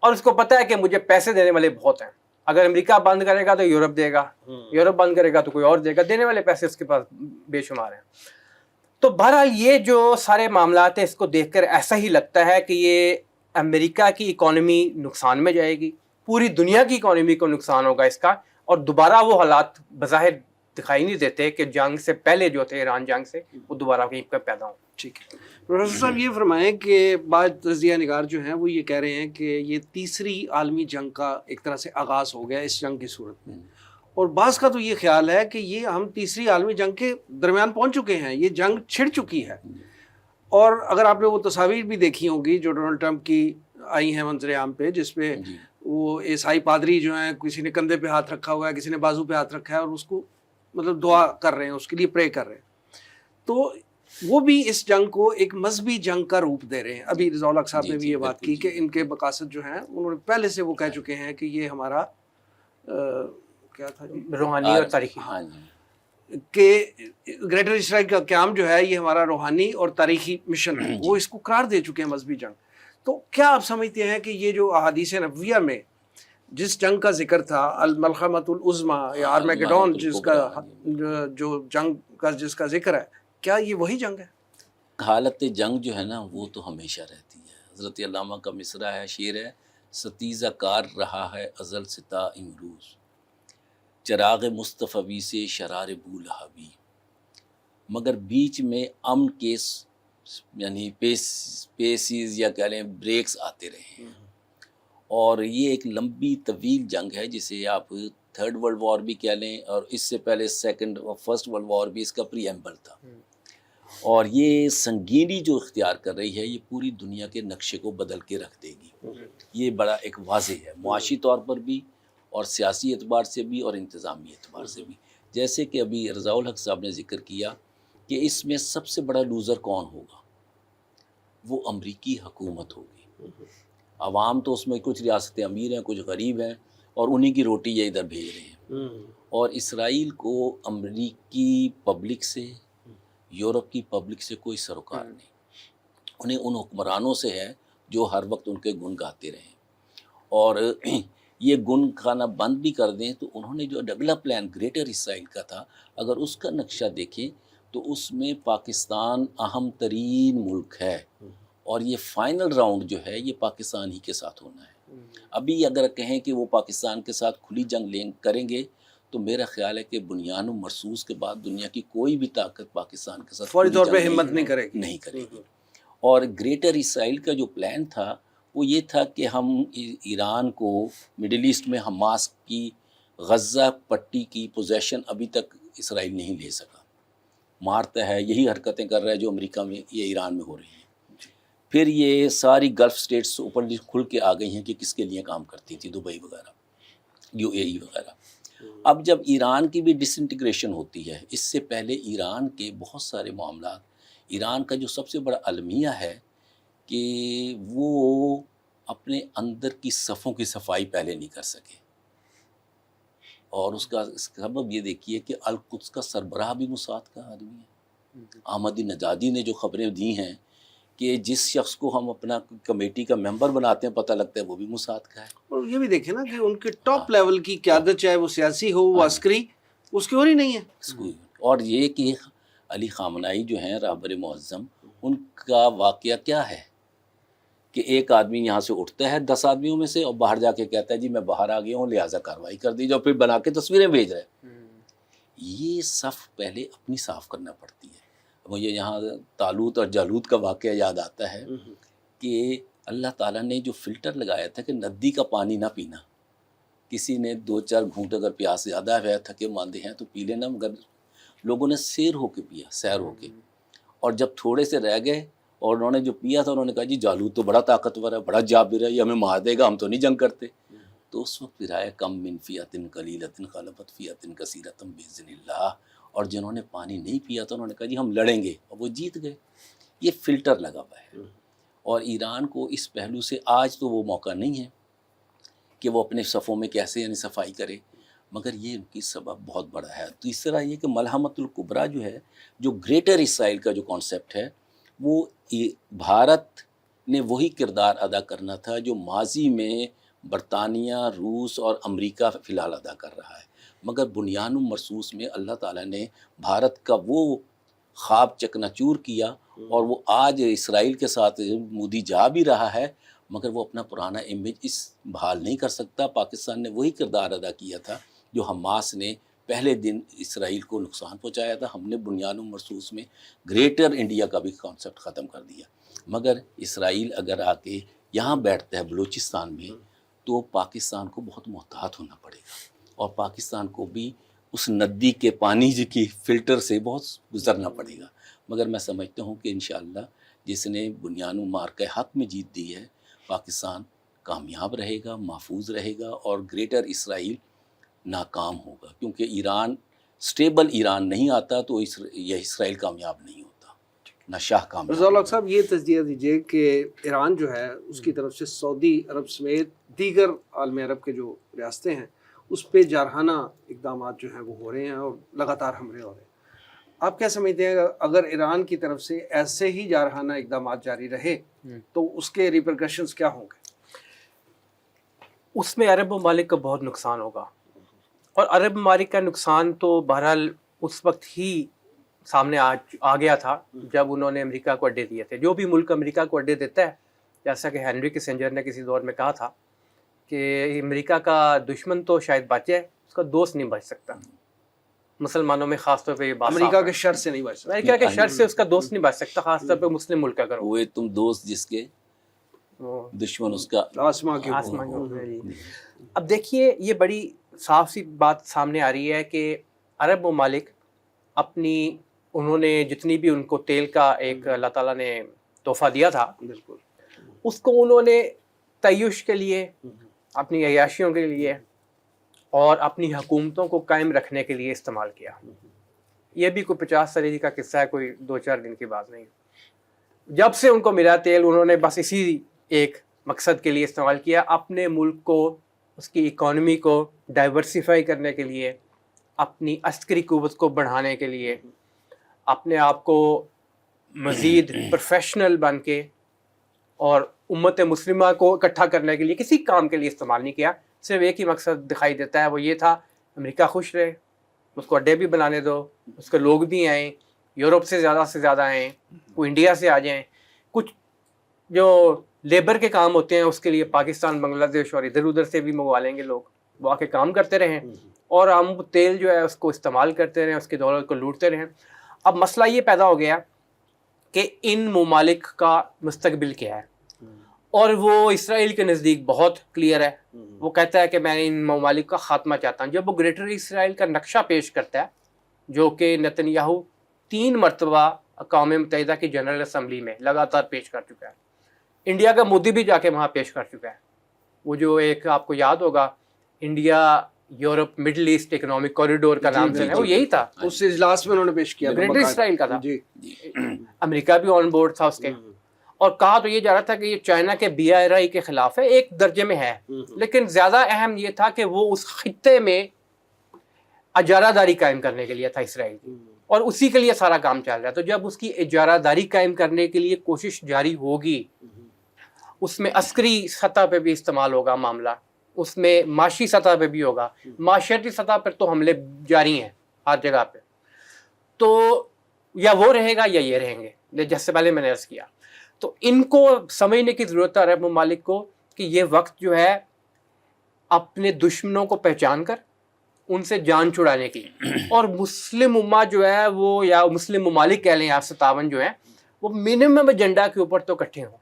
اور اس کو پتہ ہے کہ مجھے پیسے دینے والے بہت ہیں. اگر امریکہ بند کرے گا تو یورپ دے گا، یورپ بند کرے گا تو کوئی اور دے گا، دینے والے پیسے اس کے پاس بے شمار ہیں. تو بہرحال یہ جو سارے معاملات ہیں اس کو دیکھ کر ایسا ہی لگتا ہے کہ یہ امریکہ کی اکانومی نقصان میں جائے گی، پوری دنیا کی اکانومی کو نقصان ہوگا اس کا، اور دوبارہ وہ حالات بظاہر دکھائی نہیں دیتے کہ جنگ سے پہلے جو تھے، ایران جنگ سے، وہ دوبارہ کہیں پہ پیدا ہوں. ٹھیک ہے پروفیسر صاحب، یہ فرمائیں کہ بعض تجزیہ نگار جو ہیں وہ یہ کہہ رہے ہیں کہ یہ تیسری عالمی جنگ کا ایک طرح سے آغاز ہو گیا اس جنگ کی صورت میں، اور بعض کا تو یہ خیال ہے کہ یہ ہم تیسری عالمی جنگ کے درمیان پہنچ چکے ہیں، یہ جنگ چھڑ چکی ہے. اور اگر آپ نے وہ تصاویر بھی دیکھی ہوں گی جو ڈونلڈ ٹرمپ کی آئی ہیں منظر عام پہ، جس پہ وہ عیسائی پادری جو ہیں، کسی نے کندھے پہ ہاتھ رکھا ہوا ہے، کسی نے بازو پہ ہاتھ رکھا ہے، اور اس کو مطلب دعا کر رہے ہیں، اس کے لیے پرے کر رہے ہیں. تو وہ بھی اس جنگ کو ایک مذہبی جنگ کا روپ دے رہے ہیں. ابھی رضا الحق صاحب نے بھی یہ بات کی کہ ان کے مقاصد جو ہیں انہوں نے پہلے سے وہ کہہ چکے ہیں کہ یہ ہمارا کیا تھا جی، روحانی اور تاریخی، کہ گریٹر اسرائیل کا قیام جو ہے یہ ہمارا روحانی اور تاریخی مشن ہے. وہ اس کو قرار دے چکے ہیں مذہبی جنگ. تو کیا آپ سمجھتے ہیں کہ یہ جو احادیث نبویہ میں جس جنگ کا ذکر تھا، الملحمۃ العظمیٰ یا آرمیگیڈون، جس کا جو جنگ کا جس کا ذکر ہے، کیا یہ وہی جنگ ہے؟ حالت جنگ جو ہے نا وہ تو ہمیشہ رہتی ہے. حضرت علامہ کا مصرع ہے، شعر ہے، ستیزہ کار رہا ہے ازل ستا امروز، چراغ مصطفی سے شرار بو لہبی، مگر بیچ میں امن کے یعنی پیسیز یا کہہ لیں بریکس آتے رہے ہیں. اور یہ ایک لمبی طویل جنگ ہے جسے آپ تھرڈ ورلڈ وار بھی کہہ لیں، اور اس سے پہلے سیکنڈ اور فرسٹ ورلڈ وار بھی اس کا پری ایمبل تھا. اور یہ سنگینی جو اختیار کر رہی ہے یہ پوری دنیا کے نقشے کو بدل کے رکھ دے گی. یہ بڑا ایک واضح ہے، معاشی طور پر بھی اور سیاسی اعتبار سے بھی اور انتظامی اعتبار سے بھی. جیسے کہ ابھی رضا الحق صاحب نے ذکر کیا کہ اس میں سب سے بڑا لوزر کون ہوگا، وہ امریکی حکومت ہوگی. عوام تو اس میں کچھ ریاستیں امیر ہیں، کچھ غریب ہیں، اور انہی کی روٹی یہ ادھر بھیج رہے ہیں. اور اسرائیل کو امریکی پبلک سے، یورپ کی پبلک سے کوئی سروکار نہیں. انہیں ان حکمرانوں سے ہے جو ہر وقت ان کے گن گاتے رہیں، اور یہ گن گانا بند بھی کر دیں تو انہوں نے جو اگلا پلان گریٹر اسرائیل کا تھا، اگر اس کا نقشہ دیکھیں تو اس میں پاکستان اہم ترین ملک ہے، اور یہ فائنل راؤنڈ جو ہے یہ پاکستان ہی کے ساتھ ہونا ہے. ابھی اگر کہیں کہ وہ پاکستان کے ساتھ کھلی جنگ کریں گے تو میرا خیال ہے کہ بنیان و مرصوص کے بعد دنیا کی کوئی بھی طاقت پاکستان کے ساتھ فوری طور پہ ہمت نہیں کرے گی. اور گریٹر اسرائیل کا جو پلان تھا وہ یہ تھا کہ ہم ایران کو مڈل ایسٹ میں حماس کی غزہ پٹی کی پوزیشن ابھی تک اسرائیل نہیں لے سکا، مارتا ہے، یہی حرکتیں کر رہا ہے جو امریکہ میں یہ ایران میں ہو رہی ہیں. پھر یہ ساری گلف سٹیٹس اوپر کھل کے آ گئی ہیں کہ کس کے لیے کام کرتی تھی، دبئی وغیرہ، UAE وغیرہ۔ اب جب ایران کی بھی ڈس انٹیگریشن ہوتی ہے، اس سے پہلے ایران کے بہت سارے معاملات، ایران کا جو سب سے بڑا المیہ ہے کہ وہ اپنے اندر کی صفوں کی صفائی پہلے نہیں کر سکے، اور اس کا سبب یہ دیکھیے کہ القدس کا سربراہ بھی موساد کا آدمی ہے۔ احمدی نژادی نے جو خبریں دی ہیں کہ جس شخص کو ہم اپنا کمیٹی کا ممبر بناتے ہیں پتہ لگتا ہے وہ بھی موساد کا ہے۔ اور یہ بھی دیکھیں نا کہ ان کے ٹاپ لیول کی قیادت، چاہے وہ سیاسی ہو، وہ عسکری، اس کی اور ہی نہیں ہے۔ اور یہ کہ علی خامنائی جو ہیں رہبر معظم، ان کا واقعہ کیا ہے کہ ایک آدمی یہاں سے اٹھتا ہے 10 آدمیوں میں سے اور باہر جا کے کہتا ہے جی میں باہر آ گیا ہوں لہٰذا کارروائی کر دی جاؤ، پھر بنا کے تصویریں بھیج رہے۔ یہ صف پہلے اپنی صاف کرنا پڑتی ہے۔ مجھے یہاں طالوت اور جالوت کا واقعہ یاد آتا ہے کہ اللہ تعالیٰ نے جو فلٹر لگایا تھا کہ ندی کا پانی نہ پینا، کسی نے 2-4 گھونٹ اگر پیاس زیادہ ہے، تھکے ماندے ہیں تو پی لینا، مگر لوگوں نے سیر ہو کے پیا، سیر ہو کے، اور جب تھوڑے سے رہ گئے اور انہوں نے جو پیا تھا انہوں نے کہا جی جالوت تو بڑا طاقتور ہے، بڑا جابر ہے، یہ ہمیں مار دے گا، ہم تو نہیں جنگ کرتے۔ تو اس وقت پھر آیا کم من فیۃ قلیلۃ غلبت فیۃ کثیرۃ باذن اللہ، اور جنہوں نے پانی نہیں پیا تھا انہوں نے کہا جی ہم لڑیں گے، اور وہ جیت گئے۔ یہ فلٹر لگا ہوا ہے، اور ایران کو اس پہلو سے آج تو وہ موقع نہیں ہے کہ وہ اپنے صفوں میں کیسے یعنی صفائی کرے، مگر یہ ان کی سبب بہت بڑا ہے۔ تیسرا یہ کہ ملحمۃ الکبریٰ جو ہے، جو گریٹر اسرائیل کا جو کانسیپٹ ہے، وہ بھارت نے وہی کردار ادا کرنا تھا جو ماضی میں برطانیہ، روس اور امریکہ فی الحال ادا کر رہا ہے، مگر بنیان مرصوص میں اللہ تعالیٰ نے بھارت کا وہ خواب چکنا چور کیا، اور وہ آج اسرائیل کے ساتھ مودی جا بھی رہا ہے مگر وہ اپنا پرانا امیج اس بحال نہیں کر سکتا۔ پاکستان نے وہی کردار ادا کیا تھا جو حماس نے پہلے دن اسرائیل کو نقصان پہنچایا تھا۔ ہم نے بنیان مرصوص میں گریٹر انڈیا کا بھی کانسیپٹ ختم کر دیا، مگر اسرائیل اگر آ کے یہاں بیٹھتا ہے بلوچستان میں تو پاکستان کو بہت محتاط ہونا پڑے گا، اور پاکستان کو بھی اس ندی کے پانی کی فلٹر سے بہت گزرنا پڑے گا۔ مگر میں سمجھتا ہوں کہ انشاءاللہ جس نے بنیان و مارکہ حق میں جیت دی ہے، پاکستان کامیاب رہے گا، محفوظ رہے گا، اور گریٹر اسرائیل ناکام ہوگا، کیونکہ ایران سٹیبل ایران نہیں آتا تو یہ اسرائیل کامیاب نہیں ہوتا، نہ شاہ کامیاب رضا اللہ صاحب یہ تجزیہ دیجئے کہ ایران جو ہے اس کی طرف سے سعودی عرب سمیت دیگر عالم عرب کے جو ریاستیں ہیں اس پہ جارحانہ اقدامات جو ہیں وہ ہو رہے ہیں اور لگاتار حملے ہو رہے ہیں۔ آپ کیا سمجھتے ہیں اگر ایران کی طرف سے ایسے ہی جارحانہ اقدامات جاری رہے تو اس کے ریپرکشنز کیا ہوں گے؟ اس میں عرب ممالک کا بہت نقصان ہوگا، اور عرب ممالک کا نقصان تو بہرحال اس وقت ہی سامنے آ گیا تھا جب انہوں نے امریکہ کو اڈے دیے تھے۔ جو بھی ملک امریکہ کو اڈے دیتا ہے، جیسا کہ ہینری کسنجر نے کسی دور میں کہا تھا کہ امریکہ کا دشمن تو شاید بچے، اس کا دوست نہیں بچ سکتا۔ مسلمانوں میں خاص طور پہ یہ بات امریکہ کے شر سے نہیں بچ سکتا، امریکہ کے شر سے اس کا دوست نہیں بچ سکتا، خاص طور پہ مسلم ملک اگر ہو۔ وہ تم دوست جس کے دشمن اس کا آسمان کے آسمان کے اوپر۔ اب دیکھیے یہ بڑی صاف سی بات سامنے آ رہی ہے کہ عرب ممالک اپنی انہوں نے جتنی بھی ان کو تیل کا ایک اللہ تعالیٰ نے تحفہ دیا تھا، بالکل اس کو انہوں نے تعیش کے لیے، اپنی عیاشیوں کے لیے اور اپنی حکومتوں کو قائم رکھنے کے لیے استعمال کیا۔ یہ بھی کوئی 50 صدی کا قصہ ہے، کوئی 2-4 دن کی بات نہیں۔ جب سے ان کو ملا تیل انہوں نے بس اسی ایک مقصد کے لیے استعمال کیا، اپنے ملک کو، اس کی اکانومی کو ڈائیورسیفائی کرنے کے لیے، اپنی عسکری قوت کو بڑھانے کے لیے، اپنے آپ کو مزید پروفیشنل بن کے اور امت مسلمہ کو اکٹھا کرنے کے لیے کسی کام کے لیے استعمال نہیں کیا۔ صرف ایک ہی مقصد دکھائی دیتا ہے، وہ یہ تھا امریکہ خوش رہے، اس کو اڈے بھی بنانے دو، اس کے لوگ بھی آئیں، یورپ سے زیادہ آئیں، وہ انڈیا سے آ جائیں، کچھ جو لیبر کے کام ہوتے ہیں اس کے لیے پاکستان، بنگلہ دیش اور ادھر ادھر سے بھی منگوا لیں گے لوگ، وہ آ کے کام کرتے رہیں اور ہم تیل جو ہے اس کو استعمال کرتے رہیں، اس کی دولت کو لوٹتے رہیں۔ اب مسئلہ یہ پیدا ہو گیا کہ ان ممالک کا مستقبل کیا ہے، اور وہ اسرائیل کے نزدیک بہت کلیئر ہے۔ وہ کہتا ہے کہ میں ان ممالک کا خاتمہ چاہتا ہوں۔ جب وہ گریٹر اسرائیل کا نقشہ پیش کرتا ہے، جو کہ نتن یاہو 3 مرتبہ اقوام متحدہ کی جنرل اسمبلی میں لگاتار پیش کر چکا ہے، انڈیا کا مودی بھی جا کے وہاں پیش کر چکا ہے. وہ جو ایک آپ کو یاد ہوگا India Europe middle east economic corridor کا نام سے ہے وہ یہی تھا, اس اجلاس میں انہوں نے پیش کیا تھا, گریٹر اسرائیل کا تھا. جی امریکہ بھی آن بورڈ تھا اس کے, اور کہا تو یہ جا رہا تھا کہ یہ چائنا کے BRI کے خلاف ہے, ایک درجے میں ہے, لیکن زیادہ اہم یہ تھا کہ وہ اس خطے میں اجارہ داری قائم کرنے کے لیے تھا اسرائیل, اور اسی کے لیے سارا کام چل رہا ہے. تو جب اس کی اجارہ داری قائم کرنے کے لیے کوشش جاری ہوگی, اس میں عسکری سطح پہ بھی استعمال ہوگا معاملہ, اس میں معاشی سطح پہ بھی ہوگا, معاشرتی سطح پر تو حملے جاری ہیں ہر جگہ پہ, تو یا وہ رہے گا یا یہ رہیں گے, جس سے پہلے میں نے عرض کیا. تو ان کو سمجھنے کی ضرورت ہے عرب ممالک کو کہ یہ وقت جو ہے اپنے دشمنوں کو پہچان کر ان سے جان چھڑانے کی, اور مسلم امہ جو ہے وہ, یا مسلم ممالک کہہ لیں آپ 57 جو ہیں, وہ منیمم ایجنڈا کے اوپر تو اکٹھے ہوں,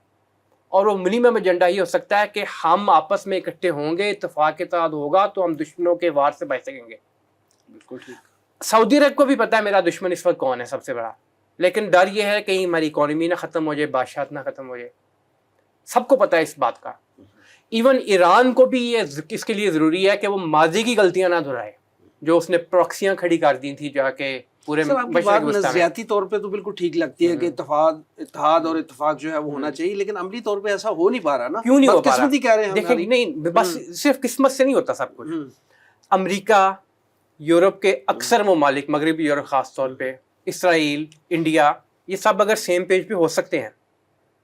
اور وہ منیمم ایجنڈا یہ ہو سکتا ہے کہ ہم آپس میں اکٹھے ہوں گے, اتفاق اتحاد ہوگا تو ہم دشمنوں کے وار سے بچ سکیں گے. بالکل ٹھیک. سعودی عرب کو بھی پتا ہے میرا دشمن اس وقت کون ہے سب سے بڑا, لیکن ڈر یہ ہے کہیں ہماری اکانومی نہ ختم ہو جائے, بادشاہت نہ ختم ہو جائے. سب کو پتا ہے اس بات کا. ایون ایران کو بھی یہ اس کے لیے ضروری ہے کہ وہ ماضی کی غلطیاں نہ دہرائے, جو اس نے پروکسیاں کھڑی کر دی تھی جا کے پورے سر آپ کی بات نظریاتی طور پہ تو بالکل ٹھیک لگتی ہے کہ اتحاد اور اتفاق جو ہے وہ ہونا چاہیے, لیکن عملی طور پہ ایسا ہو نہیں پا رہا نا. کیوں نہیں ہو پا رہا؟ قسمتی کہہ رہے ہیں دیکھیں نہیں, بس صرف قسمت سے نہیں ہوتا سب کچھ. امریکہ, یورپ کے اکثر ممالک, مغربی یورپ خاص طور پہ, اسرائیل, انڈیا, یہ سب اگر سیم پیج پہ ہو سکتے ہیں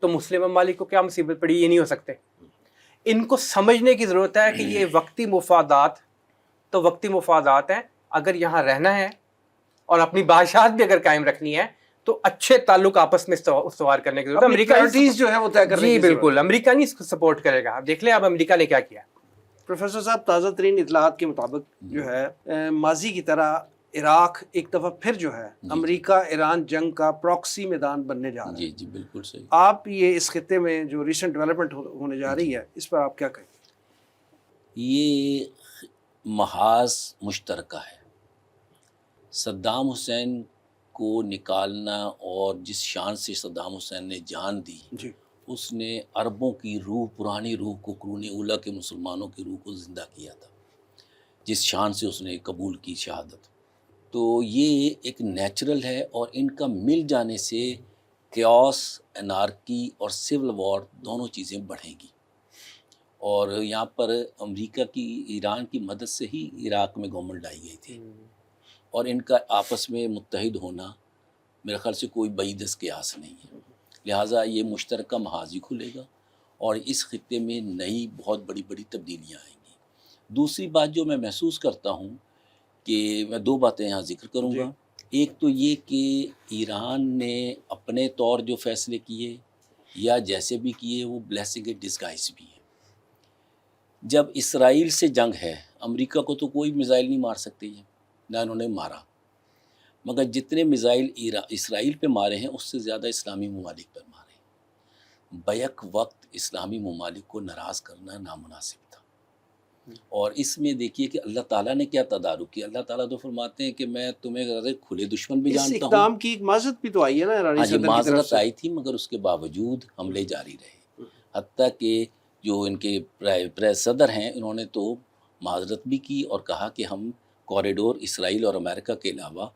تو مسلم ممالک کو کیا مصیبت پڑی, یہ نہیں ہو سکتے. ان کو سمجھنے کی ضرورت ہے کہ یہ وقتی مفادات تو وقتی مفادات ہیں, اگر یہاں رہنا ہے اور اپنی بادشاہت بھی اگر قائم رکھنی ہے تو اچھے تعلق آپس میں استوار کرنے کی ضرورت ہے. امریکہ جو ہے وہ طے کرنے جی کی بالکل, امریکہ نہیں اس کو سپورٹ کرے گا. اب دیکھ لیں اب امریکہ نے کیا کیا. پروفیسر صاحب, تازہ ترین اطلاعات کے مطابق جو ہے ماضی کی طرح عراق ایک دفعہ پھر جو ہے امریکہ ایران جنگ کا پراکسی میدان بننے جا رہا ہے. جی جی بالکل صحیح. آپ یہ اس خطے میں جو ریسنٹ ڈیولپمنٹ ہونے جا رہی ہے اس پر آپ کیا کہیں؟ یہ محاذ مشترکہ ہے. صدام حسین کو نکالنا, اور جس شان سے صدام حسین نے جان دی, جی اس نے عربوں کی روح, پرانی روح کو, قرون اولیٰ کے مسلمانوں کی روح کو زندہ کیا تھا, جس شان سے اس نے قبول کی شہادت. تو یہ ایک نیچرل ہے, اور ان کا مل جانے سے کیوس, انارکی اور سول وار دونوں چیزیں بڑھیں گی. اور یہاں پر امریکہ کی, ایران کی مدد سے ہی عراق میں گورنمنٹ لائی گئی تھی, اور ان کا آپس میں متحد ہونا میرے خیال سے کوئی بعید از قیاس نہیں ہے. لہٰذا یہ مشترکہ محاذ ہی کھلے گا, اور اس خطے میں نئی بہت بڑی بڑی تبدیلیاں آئیں گی. دوسری بات جو میں محسوس کرتا ہوں کہ میں دو باتیں یہاں ذکر کروں گا. ایک تو یہ کہ ایران نے اپنے طور جو فیصلے کیے یا جیسے بھی کیے وہ بلیسنگ ڈسگائز بھی ہیں. جب اسرائیل سے جنگ ہے, امریکہ کو تو کوئی میزائل نہیں مار سکتے ہیں, نہ انہوں نے مارا, مگر جتنے میزائل اسرائیل پہ مارے ہیں اس سے زیادہ اسلامی ممالک پر مارے ہیں. بیک وقت اسلامی ممالک کو ناراض کرنا نامناسب تھا. اور اس میں دیکھیے کہ اللہ تعالیٰ نے کیا تدارک کیا. اللہ تعالیٰ تو فرماتے ہیں کہ میں تمہیں کھلے دشمن بھی جانتا ہوں. اس اقدام کی ایک معذرت بھی تو آئی ہے نا ایرانی صدر کی طرف سے. معذرت آئی تھی, مگر اس کے باوجود حملے جاری رہے. حتیٰ کہ جو ان کے پریس صدر ہیں انہوں نے تو معذرت بھی کی اور کہا کہ ہم کوریڈور اسرائیل اور امریکہ کے علاوہ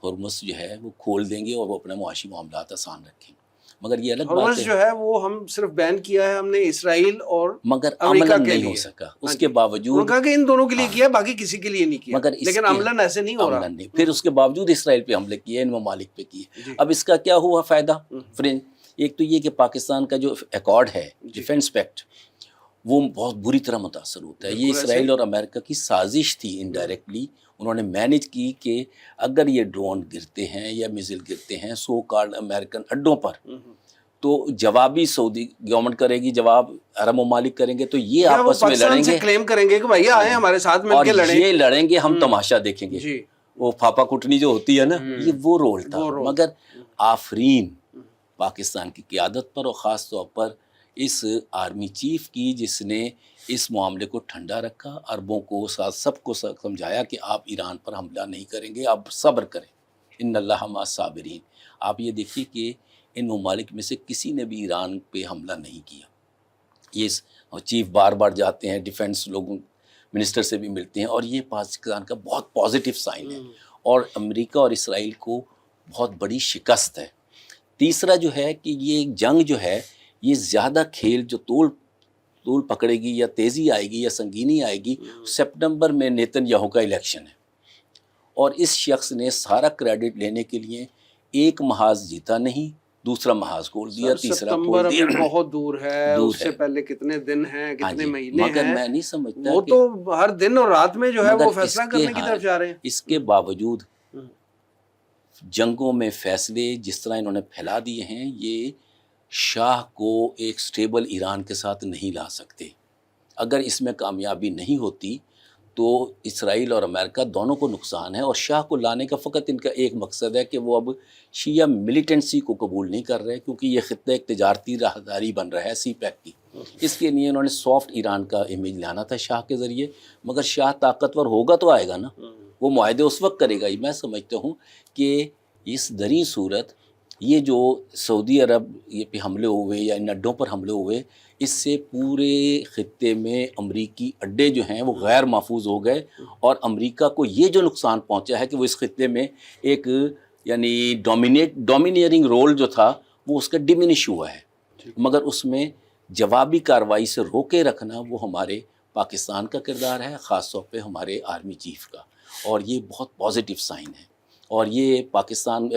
ہرمز جو ہے وہ کھول دیں گے اور وہ اپنے معاشی معاملات آسان رکھیں. مگر یہ الگ بات ہے, جو ہے وہ ہم صرف بین کیا ہے ہم نے اسرائیل اور مگر عملاً نہیں ہو سکا. اس کے باوجود کہا کہ ان دونوں کے لیے کیا, باقی کسی کے لیے نہیں کیا, مگر لیکن عملاً ایسے نہیں ہو رہا. پھر اس کے باوجود اسرائیل پہ حملے کیے, ان ممالک پہ کیے. اب اس کا کیا ہوا فائدہ فرینڈ؟ ایک تو یہ کہ پاکستان کا جو ایکارڈ ہے ڈیفنس پیکٹ, وہ بہت بری طرح متاثر ہوتا ہے. یہ اسرائیل اور امریکہ کی سازش تھی انڈائریکٹلی. انہوں نے مینیج کی کہ اگر یہ ڈرون گرتے ہیں یا میزل گرتے ہیں سو کالڈ امریکن اڈوں پر, تو جوابی سعودی گورنمنٹ کرے گی, جواب عرب ممالک کریں گے, تو یہ آپس میں لڑیں گے, کلیم کریں گے کہ بھائی آئے ہمارے ساتھ مل کے لڑیں, یہ لڑیں گے, ہم تماشا دیکھیں گے. وہ پھاپا کٹنی جو ہوتی ہے نا, یہ وہ رول تھا. مگر آفرین پاکستان کی قیادت پر, اور خاص طور پر اس آرمی چیف کی جس نے اس معاملے کو ٹھنڈا رکھا, عربوں کو سب کو سمجھایا کہ آپ ایران پر حملہ نہیں کریں گے, آپ صبر کریں, ان اللہ مع الصابرین. آپ یہ دیکھیے کہ ان ممالک میں سے کسی نے بھی ایران پہ حملہ نہیں کیا. یہ چیف بار بار جاتے ہیں، ڈیفینس لوگوں منسٹر سے بھی ملتے ہیں، اور یہ پاکستان کا بہت پازیٹیو سائن ہے، اور امریکہ اور اسرائیل کو بہت بڑی شکست ہے۔ تیسرا جو ہے کہ یہ جنگ جو ہے یہ زیادہ کھیل جو طول پکڑے گی یا تیزی آئے گی یا سنگینی آئے گی، سپٹمبر میں نیتن یاہو کا الیکشن ہے، اور اس شخص نے سارا کریڈٹ لینے کے لیے ایک محاذ جیتا نہیں، دوسرا محاذ کھول دیا، تیسرا کھول دیا۔ ستمبر بہت دور ہے، دور اس سے ہے۔ پہلے کتنے دن ہیں، ہاں کتنے جی، مہینے مگر ہیں، میں نہیں سمجھتا وہ کہ تو ہر دن اور رات میں جو ہے مگر وہ اس فیصلہ کے کرنے کی طرف جا رہے ہیں۔ اس کے باوجود جنگوں میں فیصلے جس طرح انہوں نے پھیلا دیے ہیں، یہ شاہ کو ایک سٹیبل ایران کے ساتھ نہیں لا سکتے۔ اگر اس میں کامیابی نہیں ہوتی تو اسرائیل اور امریکہ دونوں کو نقصان ہے، اور شاہ کو لانے کا فقط ان کا ایک مقصد ہے کہ وہ اب شیعہ ملیٹنسی کو قبول نہیں کر رہے، کیونکہ یہ خطہ ایک تجارتی راہداری بن رہا ہے سی پیک کی۔ اس کے لیے انہوں نے سافٹ ایران کا امیج لانا تھا شاہ کے ذریعے، مگر شاہ طاقتور ہوگا تو آئے گا نا، وہ معاہدے اس وقت کرے گا۔ میں سمجھتا ہوں کہ اس دریں صورت یہ جو سعودی عرب یہ پہ حملے ہوئے یا ان اڈوں پر حملے ہوئے، اس سے پورے خطے میں امریکی اڈے جو ہیں وہ غیر محفوظ ہو گئے، اور امریکہ کو یہ جو نقصان پہنچا ہے کہ وہ اس خطے میں ایک یعنی ڈومینیئرنگ رول جو تھا وہ اس کا ڈیمینش ہوا ہے، مگر اس میں جوابی کارروائی سے روکے رکھنا وہ ہمارے پاکستان کا کردار ہے، خاص طور پہ ہمارے آرمی چیف کا، اور یہ بہت پازیٹیو سائن ہے۔ اور یہ پاکستان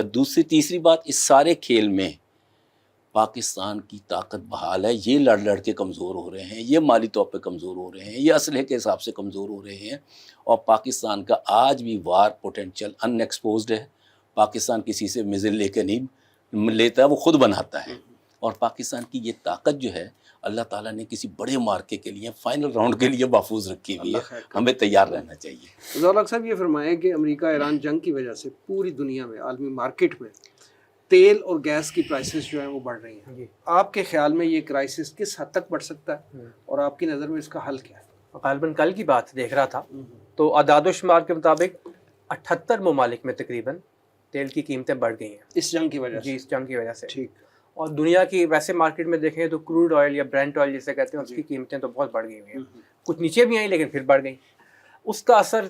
تیسری بات، اس سارے کھیل میں پاکستان کی طاقت بحال ہے، یہ لڑ کے کمزور ہو رہے ہیں، یہ مالی طور پہ کمزور ہو رہے ہیں، یہ اسلحے کے حساب سے کمزور ہو رہے ہیں، اور پاکستان کا آج بھی وار پوٹینشل ان ایکسپوزڈ ہے۔ پاکستان کسی سے میزائل لے کے نہیں لیتا، وہ خود بناتا ہے، اور پاکستان کی یہ طاقت جو ہے اللہ تعالیٰ نے کسی بڑے مارکے کے لیے، فائنل راؤنڈ کے لیے محفوظ رکھی ہوئی ہے، ہمیں تیار رہنا چاہیے۔ ضیاء الحق صاحب یہ فرمائیں کہ امریکہ ایران جنگ کی وجہ سے پوری دنیا میں عالمی مارکیٹ میں تیل اور گیس کی پرائسز جو ہیں وہ بڑھ رہی ہیں، آپ کے خیال میں یہ کرائسس کس حد تک بڑھ سکتا ہے، اور آپ کی نظر میں اس کا حل کیا ہے؟ غالباً کل کی بات دیکھ رہا تھا تو اعداد و شمار کے مطابق 78 ممالک میں تقریباً تیل کی قیمتیں بڑھ گئی ہیں اس جنگ کی وجہ سے؟ جی، اس جنگ کی وجہ سے۔ ٹھیک۔ اور دنیا کی ویسے مارکیٹ میں دیکھیں تو کروڈ آئل یا برینٹ آئل جسے کہتے ہیں، اس کی قیمتیں تو بہت بڑھ گئی ہوئی ہیں، کچھ نیچے بھی آئیں لیکن پھر بڑھ گئیں۔ اس کا اثر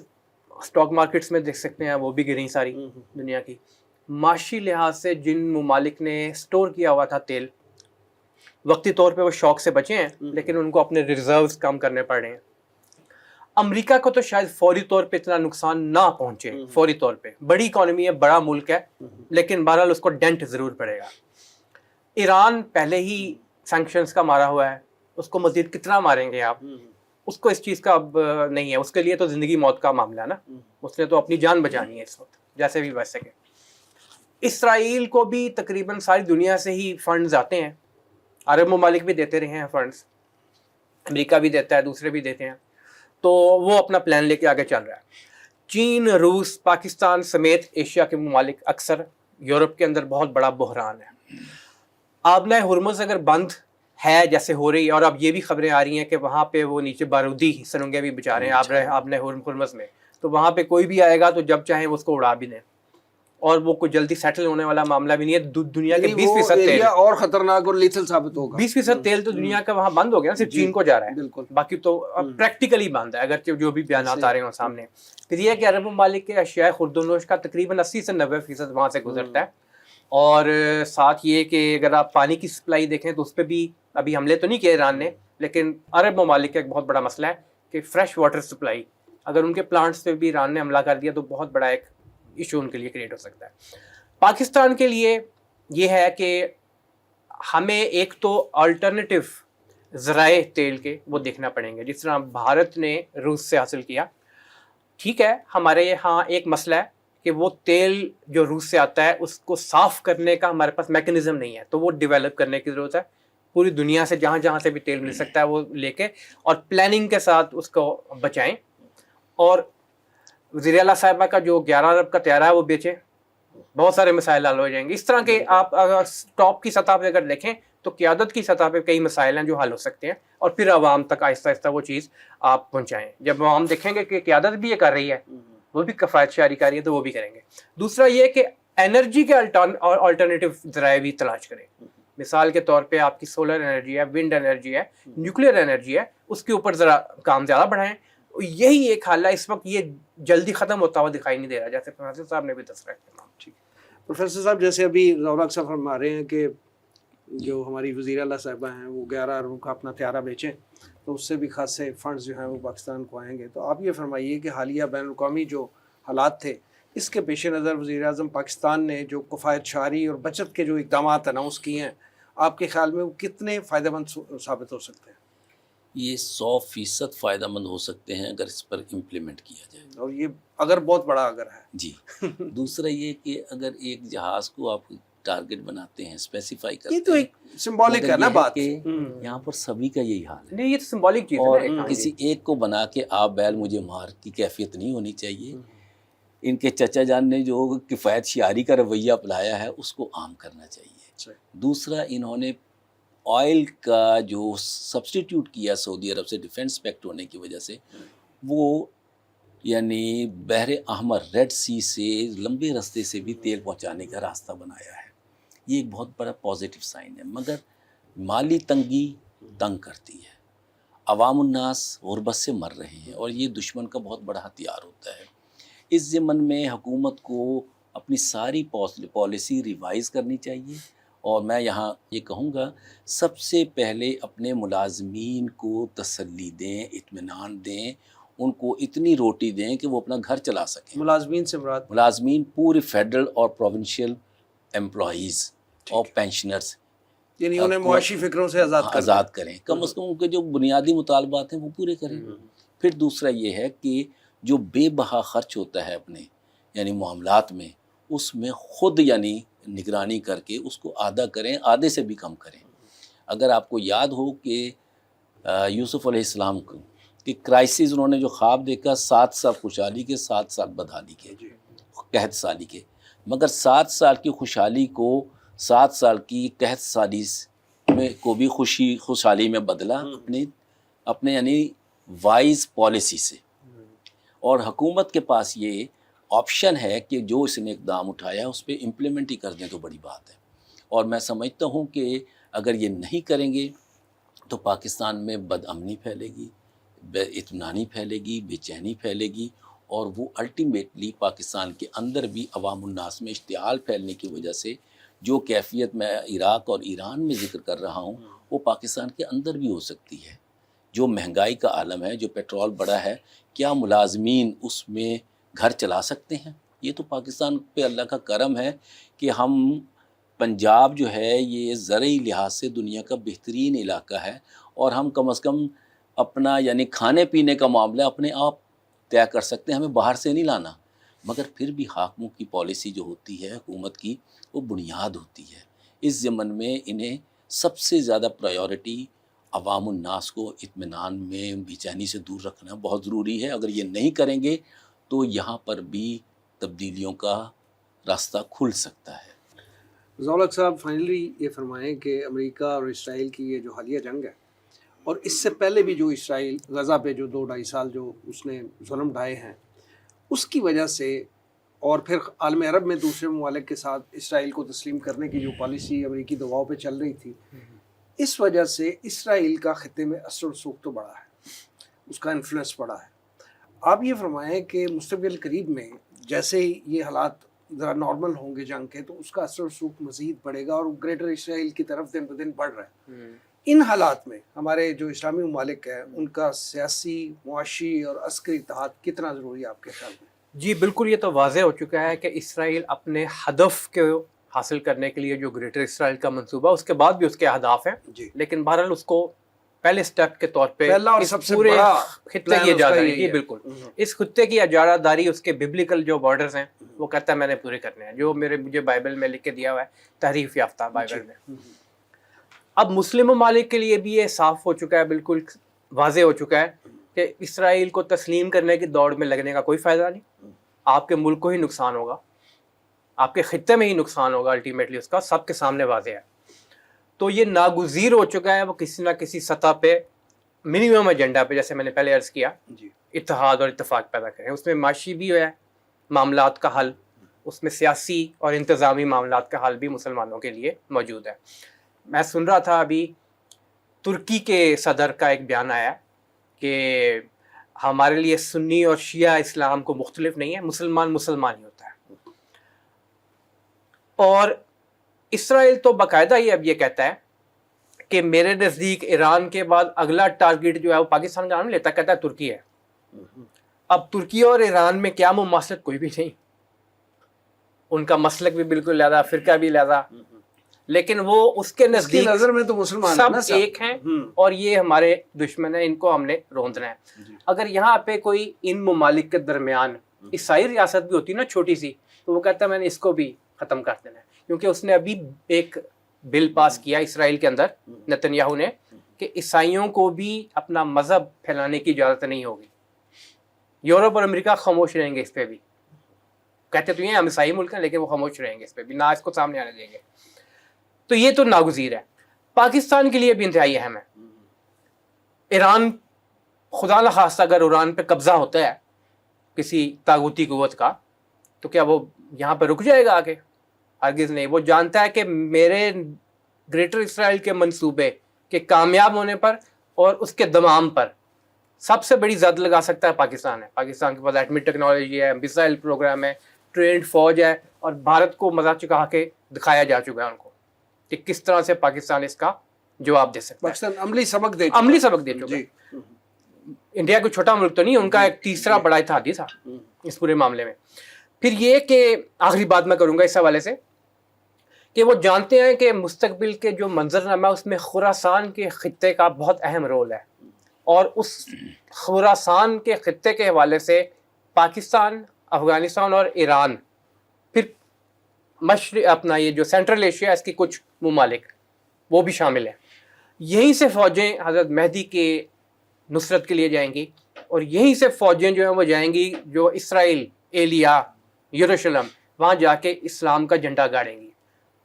اسٹاک مارکیٹس میں دیکھ سکتے ہیں، وہ بھی گریں ساری دنیا کی۔ معاشی لحاظ سے جن ممالک نے سٹور کیا ہوا تھا تیل، وقتی طور پہ وہ شوق سے بچے ہیں، لیکن ان کو اپنے ریزروز کم کرنے پڑ رہے ہیں۔ امریکہ کو تو شاید فوری طور پہ اتنا نقصان نہ پہنچے، فوری طور پہ بڑی اکانومی ہے، بڑا ملک ہے، لیکن بہرحال اس کو ڈینٹ ضرور پڑے گا۔ ایران پہلے ہی سینکشنز کا مارا ہوا ہے، اس کو مزید کتنا ماریں گے آپ؟ اس کو اس چیز کا اب نہیں ہے، اس کے لیے تو زندگی موت کا معاملہ ہے نا، اس نے تو اپنی جان بچانی ہے اس وقت جیسے بھی بچ سکے۔ اسرائیل کو بھی تقریباً ساری دنیا سے ہی فنڈز آتے ہیں، عرب ممالک بھی دیتے رہے ہیں فنڈز، امریکہ بھی دیتا ہے، دوسرے بھی دیتے ہیں، تو وہ اپنا پلان لے کے آگے چل رہا ہے۔ چین، روس، پاکستان سمیت ایشیا کے ممالک، اکثر یورپ کے اندر بہت بڑا بحران ہے۔ آبنۂ ہرمز اگر بند ہے جیسے ہو رہی ہے، اور اب یہ بھی خبریں آ رہی ہیں کہ وہاں پہ وہ نیچے بارودی سرنگیں بھی بچا رہے ہیں آبنۂ ہرمز میں، تو وہاں پہ کوئی بھی آئے گا تو جب چاہیں وہ اس کو اڑا بھی دیں، اور وہ کوئی جلدی سیٹل ہونے والا معاملہ بھی نہیں ہے۔ دنیا کے 20% تیل اور خطرناک اور لیتھل ثابت ہوگا۔ 20% تیل تو دنیا کا وہاں بند ہو گیا، صرف چین کو جا رہا ہے، بالکل، باقی تو پریکٹیکلی بند ہے، اگرچہ جو بھی بیانات آ رہے ہیں سامنے۔ پھر یہ ہے کہ عرب ممالک کے اشیاء خوردونوش کا تقریباً 80 سے 90% وہاں سے گزرتا ہے، اور ساتھ یہ کہ اگر آپ پانی کی سپلائی دیکھیں تو اس پہ بھی ابھی حملے تو نہیں کیے ایران نے، لیکن عرب ممالک کا ایک بہت بڑا مسئلہ ہے کہ فریش واٹر سپلائی، اگر ان کے پلانٹس پہ بھی ایران نے حملہ کر دیا تو بہت بڑا ایک ایشو ان کے لیے کریٹ ہو سکتا ہے۔ پاکستان کے لیے یہ ہے کہ ہمیں ایک تو آلٹرنیٹیو ذرائع تیل کے وہ دیکھنا پڑیں گے، جس طرح بھارت نے روس سے حاصل کیا۔ ٹھیک ہے، ہمارے یہاں ایک مسئلہ ہے کہ وہ تیل جو روس سے آتا ہے اس کو صاف کرنے کا ہمارے پاس میکنزم نہیں ہے، تو وہ ڈیولپ کرنے کی ضرورت ہے۔ پوری دنیا سے جہاں جہاں سے بھی تیل مل سکتا ہے وہ لے کے اور پلاننگ کے ساتھ اس کو بچائیں، اور وزیر اعلیٰ صاحبہ کا جو 11 ارب کا طیارہ ہے وہ بیچیں، بہت سارے مسائل حل ہو جائیں گے۔ اس طرح کے آپ اگر ٹاپ کی سطح پہ اگر دیکھیں تو قیادت کی سطح پہ کئی مسائل ہیں جو حل ہو سکتے ہیں، اور پھر عوام تک آہستہ آہستہ وہ چیز آپ پہنچائیں۔ جب عوام دیکھیں گے کہ قیادت بھی یہ کر رہی ہے، وہ بھی کفایت شعاری کر رہی ہے، تو وہ بھی کریں گے۔ دوسرا یہ کہ انرجی کے آلٹرنیٹیو ذرائع بھی تلاش کریں۔ مثال کے طور پہ آپ کی سولر انرجی ہے، ونڈ انرجی ہے، نیوکلیر انرجی ہے، اس کے اوپر ذرا کام زیادہ بڑھائیں. یہی ایک حل ہے. اس وقت یہ جلدی ختم ہوتا ہوا دکھائی نہیں دے رہا، جیسے پروفیسر صاحب نے بھی تذکرہ کیا. پروفیسر صاحب جیسے ابھی ضیاء صاحب فرما رہے ہیں کہ جو ہماری وزیر اعلیٰ صاحبہ ہیں وہ 11 ارب کا اپنا طیارہ بیچیں تو اس سے بھی خاصے فنڈز جو ہیں وہ پاکستان کو آئیں گے. تو آپ یہ فرمائیے کہ حالیہ بین الاقوامی جو حالات تھے اس کے پیش نظر وزیر اعظم پاکستان نے جو کفایت شعاری اور بچت کے جو اقدامات اناؤنس کیے ہیں، آپ کے خیال میں وہ کتنے فائدہ مند ثابت ہو سکتے ہیں؟ یہ 100% فائدہ مند ہو سکتے ہیں اگر اس پر امپلیمنٹ کیا جائے. اور یہ اگر بہت بڑا اگر ہے. جی. دوسرا یہ کہ اگر ایک جہاز کو آپ ٹارگٹ بناتے ہیں، اسپیسیفائی کرتے ہیں، یہ تو ایک سمبولک ہے نا بات. یہاں پر سبھی کا یہی حال ہے. نہیں، یہ تو سمبولک چیز اور ہے نا. کسی ایک کو بنا کے آپ بیل مجھے مار کی کیفیت نہیں ہونی چاہیے. ان کے چچا جان نے جو کفایت شعاری کا رویہ اپنایا ہے اس کو عام کرنا چاہیے. دوسرا، انہوں نے آئل کا جو سبسٹیٹیوٹ کیا سعودی عرب سے ڈیفنس پیکٹ ہونے کی وجہ سے، وہ یعنی بحر احمر ریڈ سی سے لمبے راستے سے بھی تیل پہنچانے کا راستہ بنایا ہے. یہ ایک بہت بڑا پازیٹیو سائن ہے. مگر مالی تنگی تنگ کرتی ہے. عوام الناس غربت سے مر رہے ہیں اور یہ دشمن کا بہت بڑا ہتھیار ہوتا ہے. اس ضمن میں حکومت کو اپنی ساری پالیسی ریوائز کرنی چاہیے. اور میں یہاں یہ کہوں گا، سب سے پہلے اپنے ملازمین کو تسلی دیں، اطمینان دیں، ان کو اتنی روٹی دیں کہ وہ اپنا گھر چلا سکیں. ملازمین سے مراد ملازمین پورے فیڈرل اور پروونشل امپلائیز اور پینشنرز، یعنی انہیں معاشی فکروں سے آزاد کریں. کم از کم ان کے جو بنیادی مطالبات ہیں وہ پورے کریں. پھر دوسرا یہ ہے کہ جو بے بہا خرچ ہوتا ہے اپنے یعنی معاملات میں، اس میں خود یعنی نگرانی کر کے اس کو آدھا کریں، آدھے سے بھی کم کریں. اگر آپ کو یاد ہو کہ یوسف علیہ السلام کو کہ کرائسس انہوں نے جو خواب دیکھا 7 سال خوشحالی کے، 7 سال بدحالی کے، قحط سالی کے، مگر 7 سال کی خوشحالی کو 7 سال کی قحط سالی میں کو بھی خوشحالی میں بدلا اپنے یعنی وائز پالیسی سے. اور حکومت کے پاس یہ آپشن ہے کہ جو اس نے اقدام اٹھایا اس پہ امپلیمنٹ ہی کر دیں تو بڑی بات ہے. اور میں سمجھتا ہوں کہ اگر یہ نہیں کریں گے تو پاکستان میں بد امنی پھیلے گی، بے اطمینانی پھیلے گی، بے چینی پھیلے گی، اور وہ الٹیمیٹلی پاکستان کے اندر بھی عوام الناس میں اشتعال پھیلنے کی وجہ سے جو کیفیت میں عراق اور ایران میں ذکر کر رہا ہوں وہ پاکستان کے اندر بھی ہو سکتی ہے. جو مہنگائی کا عالم ہے، جو پیٹرول بڑا ہے، کیا ملازمین اس میں گھر چلا سکتے ہیں؟ یہ تو پاکستان پہ اللہ کا کرم ہے کہ ہم پنجاب جو ہے یہ زرعی لحاظ سے دنیا کا بہترین علاقہ ہے، اور ہم کم از کم اپنا یعنی کھانے پینے کا معاملہ اپنے آپ طے کر سکتے ہیں، ہمیں باہر سے نہیں لانا. مگر پھر بھی حاکموں کی پالیسی جو ہوتی ہے حکومت کی وہ بنیاد ہوتی ہے. اس ضمن میں انہیں سب سے زیادہ پرائیورٹی عوام الناس کو اطمینان میں بے چینی سے دور رکھنا بہت ضروری ہے. اگر یہ نہیں کریں گے تو یہاں پر بھی تبدیلیوں کا راستہ کھل سکتا ہے. ضیاء صاحب فائنلی یہ فرمائیں کہ امریکہ اور اسرائیل کی یہ جو حالیہ جنگ ہے، اور اس سے پہلے بھی جو اسرائیل غزہ پہ جو 2-2.5 سال جو اس نے ظلم ڈھائے ہیں، اس کی وجہ سے، اور پھر عالم عرب میں دوسرے ممالک کے ساتھ اسرائیل کو تسلیم کرنے کی جو پالیسی امریکی دباؤ پہ چل رہی تھی، اس وجہ سے اسرائیل کا خطے میں اثر و رسوخ تو بڑا ہے، اس کا انفلوئنس بڑا ہے. آپ یہ فرمائیں کہ مستقبل قریب میں جیسے ہی یہ حالات ذرا نارمل ہوں گے جنگ کے، تو اس کا اثر و رسوخ مزید بڑھے گا اور گریٹر اسرائیل کی طرف دن بدن بڑھ رہا ہے. ان حالات میں ہمارے جو اسلامی ممالک ہیں ان کا سیاسی، معاشی اور عسکری اتحاد کتنا ضروری ہے آپ کے خیال میں؟ جی بالکل، یہ تو واضح ہو چکا ہے کہ اسرائیل اپنے ہدف کے حاصل کرنے کے لیے جو گریٹر اسرائیل کا منصوبہ، اس کے بعد بھی اس کے اہداف ہیں، لیکن بہرحال اس کو پہلے سٹیپ کے طور پہ پہلا اور سب سے بڑا خطے کی اجارہ داری، جی بالکل، اس خطے کی اجارہ داری اس کے ببلیکل جو بارڈرز ہیں وہ کہتا ہے میں نے پورے کرنے ہیں، جو مجھے بائبل میں لکھ کے دیا ہوا ہے، تحریف یافتہ بائبل میں. اب مسلم ممالک کے لیے بھی یہ صاف ہو چکا ہے، بالکل واضح ہو چکا ہے کہ اسرائیل کو تسلیم کرنے کی دوڑ میں لگنے کا کوئی فائدہ نہیں. آپ کے ملک کو ہی نقصان ہوگا، آپ کے خطے میں ہی نقصان ہوگا، الٹیمیٹلی اس کا سب کے سامنے واضح ہے. تو یہ ناگزیر ہو چکا ہے، وہ کسی نہ کسی سطح پہ منیمم ایجنڈا پہ، جیسے میں نے پہلے عرض کیا، اتحاد اور اتفاق پیدا کریں. اس میں معاشی بھی ہے معاملات کا حل، اس میں سیاسی اور انتظامی معاملات کا حل بھی مسلمانوں کے لیے موجود ہے. میں سن رہا تھا ابھی ترکی کے صدر کا ایک بیان آیا کہ ہمارے لیے سنی اور شیعہ اسلام کو مختلف نہیں ہے، مسلمان مسلمان ہی ہوتا ہے. اور اسرائیل تو باقاعدہ ہی اب یہ کہتا ہے کہ میرے نزدیک ایران کے بعد اگلا ٹارگٹ جو ہے وہ پاکستان کا نام لیتا، کہتا ہے ترکی ہے. اب ترکی اور ایران میں کیا مماثلت؟ کوئی بھی نہیں. ان کا مسلک بھی بالکل علیحدہ، فرقہ بھی علیحدہ، لیکن وہ اس کے نزدیک نظر میں تو مسلمان سب ایک ہیں اور یہ ہمارے دشمن ہیں، ان کو ہم نے روندنا ہے. اگر یہاں پہ کوئی ان ممالک کے درمیان عیسائی ریاست بھی ہوتی نا چھوٹی سی، تو وہ کہتا ہے میں نے اس کو بھی ختم کر دینا ہے، کیونکہ اس نے ابھی ایک بل پاس کیا اسرائیل کے اندر نتنیاہو نے کہ عیسائیوں کو بھی اپنا مذہب پھیلانے کی اجازت نہیں ہوگی. یورپ اور امریکہ خاموش رہیں گے اس پہ بھی، کہتے تو یہ ہم عیسائی ملک ہیں لیکن وہ خاموش رہیں گے اس پہ بھی، نہ اس کو سامنے آنے دیں گے. تو یہ تو ناگزیر ہے. پاکستان کے لیے بھی انتہائی اہم ہے. ایران خدا نخواستہ اگر ایران پہ قبضہ ہوتا ہے کسی طاغوتی قوت کا، تو کیا وہ یہاں پہ رک جائے گا آگے؟ ہرگز نہیں. وہ جانتا ہے کہ میرے گریٹر اسرائیل کے منصوبے کے کامیاب ہونے پر اور اس کے دمام پر سب سے بڑی زد لگا سکتا ہے پاکستان ہے. پاکستان کے پاس ایٹمی ٹیکنالوجی ہے، میزائل پروگرام ہے، ٹرینڈ فوج ہے، اور بھارت کو مزہ چکا کے دکھایا جا چکا ہے ان کو کہ کس طرح سے پاکستان اس کا جواب دے سکتا ہے. پاکستان عملی سبق دے چکا ہے. انڈیا کوئی چھوٹا ملک تو نہیں، ان کا ایک تیسرا بڑا اتحادی تھا اس پورے معاملے میں. پھر یہ کہ آخری بات میں کروں گا اس حوالے سے کہ وہ جانتے ہیں کہ مستقبل کے جو منظرنامہ اس میں خراسان کے خطے کا بہت اہم رول ہے، اور اس خراسان کے خطے کے حوالے سے پاکستان، افغانستان اور ایران، پھر اپنا یہ جو سینٹرل ایشیا اس کی کچھ ممالک وہ بھی شامل ہیں. یہیں سے فوجیں حضرت مہدی کے نصرت کے لیے جائیں گی، اور یہیں سے فوجیں جو ہیں وہ جائیں گی جو اسرائیل، ایلیا، یروشلم، وہاں جا کے اسلام کا جھنڈا گاڑیں گی.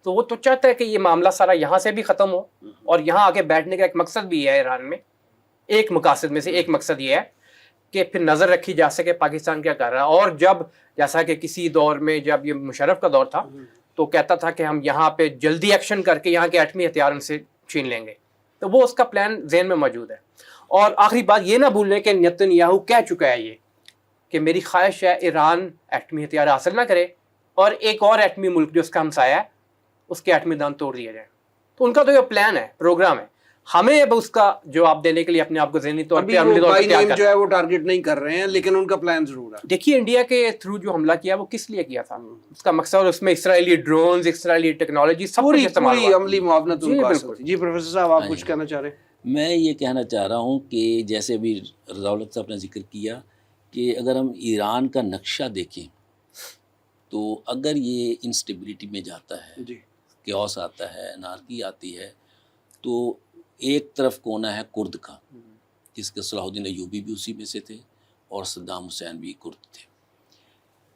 تو وہ تو چاہتا ہے کہ یہ معاملہ سارا یہاں سے بھی ختم ہو، اور یہاں آ کے بیٹھنے کا ایک مقصد بھی ہے ایران میں. ایک مقاصد میں سے ایک مقصد یہ ہے کہ پھر نظر رکھی جا سکے پاکستان کیا کر رہا ہے. اور جب جیسا کہ کسی دور میں جب یہ مشرف کا دور تھا تو کہتا تھا کہ ہم یہاں پہ جلدی ایکشن کر کے یہاں کے ایٹمی ہتھیار ان سے چھین لیں گے، تو وہ اس کا پلان ذہن میں موجود ہے. اور آخری بات یہ نہ بھولیں کہ نتنیاہو کہہ چکا ہے یہ کہ میری خواہش ہے ایران ایٹمی ہتھیار حاصل نہ کرے، اور ایک اور ایٹمی ملک جو اس کا ہمسایہ ہے اس کے ایٹمی دان توڑ دیا جائے. تو ان کا تو یہ پلان ہے، پروگرام ہے. ہمیں اب اس کا جواب دینے کے لیے اپنے آپ کو ذہنی طور پہ عملی طور پہ تیار کرنا جو ہے وہ ٹارگٹ نہیں کر رہے ہیں، لیکن ان کا پلان ضرور ہے. دیکھیے انڈیا کے تھرو جو حملہ کیا وہ کس لیے کیا تھا، اس کا مقصد، اس میں اسرائیلی ڈرونز، اسرائیلی ٹیکنالوجی، سب کچھ استعمال ہوا. عملی معاونت ان کو حاصل بالکل. تھی. جی پروفیسر صاحب آپ کچھ کہنا چاہ رہے ہیں؟ میں یہ کہنا چاہ رہا ہوں کہ جیسے بھی رضاولت صاحب نے ذکر کیا کہ اگر ہم ایران کا نقشہ دیکھیں تو اگر یہ انسٹیبلٹی میں جاتا ہے، کیوس آتا ہے، انارکی آتی ہے، تو ایک طرف کونا ہے کرد کا، جس کے صلاح الدین ایوبی بھی اسی میں سے تھے اور صدام حسین بھی کرد تھے.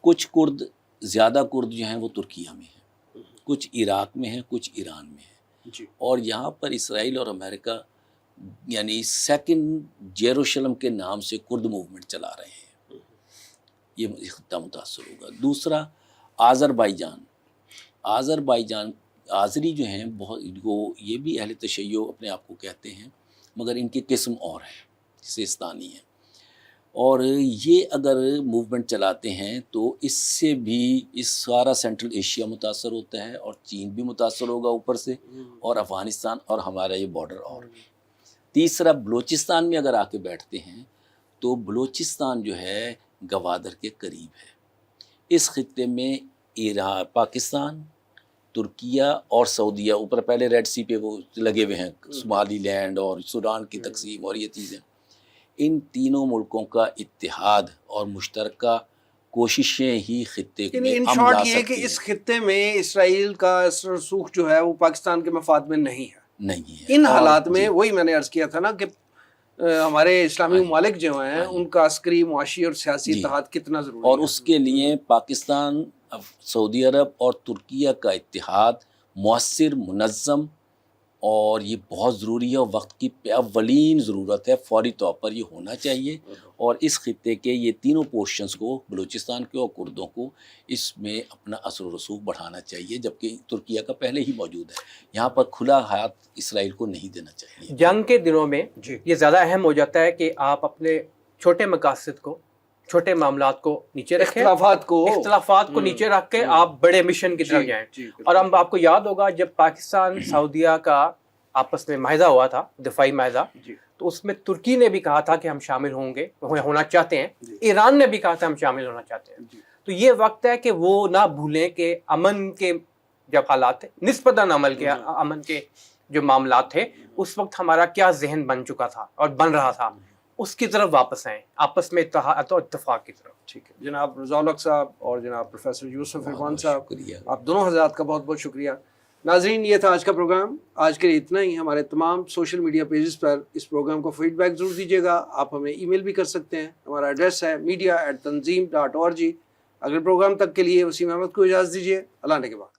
کچھ کرد، زیادہ کرد جو ہیں وہ ترکیہ میں ہیں، کچھ عراق میں ہیں، کچھ ایران میں ہیں. اور یہاں پر اسرائیل اور امریکہ یعنی سیکنڈ جیروشلم کے نام سے کرد موومنٹ چلا رہے ہیں. یہ خطہ متاثر ہوگا. دوسرا آذربائیجان آذری جو ہیں بہت، وہ یہ بھی اہل تشیع اپنے آپ کو کہتے ہیں، مگر ان کی قسم اور ہے، سیستانی ہے. اور یہ اگر موومنٹ چلاتے ہیں تو اس سے بھی اس سارا سینٹرل ایشیا متاثر ہوتا ہے، اور چین بھی متاثر ہوگا اوپر سے، اور افغانستان اور ہمارا یہ بارڈر. اور تیسرا بلوچستان میں اگر آ کے بیٹھتے ہیں تو بلوچستان جو ہے گوادر کے قریب ہے. اس خطے میں ایران، پاکستان، ترکیہ اور سعودیہ، اوپر پہلے ریڈ سی پہ وہ لگے ہوئے ہیں، صومالی لینڈ اور سوڈان کی تقسیم اور یہ چیزیں. ان تینوں ملکوں کا اتحاد اور مشترکہ کوششیں ہی خطے میں ان امن شارٹ لا یہ کہ سکتی اس ہیں. خطے میں اسرائیل کا رسوخ جو ہے وہ پاکستان کے مفاد میں نہیں ہے. نہیں ہے ان حالات میں وہی میں نے عرض کیا تھا نا کہ ہمارے اسلامی ممالک جو ہیں ان کا عسکری، معاشی اور سیاسی اتحاد کتنا ضروری ہے. اور اس کے لیے پاکستان، سعودی عرب اور ترکیہ کا اتحاد مؤثر، منظم اور یہ بہت ضروری ہے اور وقت کی اولین ضرورت ہے، فوری طور پر یہ ہونا چاہیے. اور اس خطے کے یہ تینوں پورشنز کو، بلوچستان کے اور کردوں کو، اس میں اپنا اثر و رسوخ بڑھانا چاہیے، جبکہ ترکیہ کا پہلے ہی موجود ہے. یہاں پر کھلا ہاتھ اسرائیل کو نہیں دینا چاہیے. جنگ کے دنوں میں یہ زیادہ اہم ہو جاتا ہے کہ آپ اپنے چھوٹے مقاصد کو، چھوٹے معاملات کو نیچے رکھیں، اختلافات کو نیچے رکھ کے آپ بڑے مشن کی طرف جائیں. اور ہم آپ کو یاد ہوگا جب پاکستان سعودیہ کا آپس میں معاہدہ ہوا تھا، دفاعی معاہدہ، تو اس میں ترکی نے بھی کہا تھا کہ ہم شامل ہوں گے، ہونا چاہتے ہیں. ایران نے بھی کہا تھا ہم شامل ہونا چاہتے ہیں. تو یہ وقت ہے کہ وہ نہ بھولیں کہ امن کے جب حالات تھے، نسبتاً امن کے جو معاملات تھے، اس وقت ہمارا کیا ذہن بن چکا تھا اور بن رہا تھا، اس کی طرف واپس آئیں، آپس میں اتحاد اور اتفاق کی طرف. ٹھیک ہے جناب رضا الحق صاحب اور جناب پروفیسر یوسف عرفان صاحب، شکریہ. آپ دونوں حضرات کا بہت بہت شکریہ. ناظرین، یہ تھا آج کا پروگرام. آج کے لیے اتنا ہی. ہمارے تمام سوشل میڈیا پیجز پر اس پروگرام کو فیڈ بیک ضرور دیجیے گا. آپ ہمیں ای میل بھی کر سکتے ہیں. ہمارا ایڈریس ہے media@tanzeem.org. اگلے پروگرام تک کے لیے وسیم احمد کو اجازت دیجیے. اللہ نے کے بعد.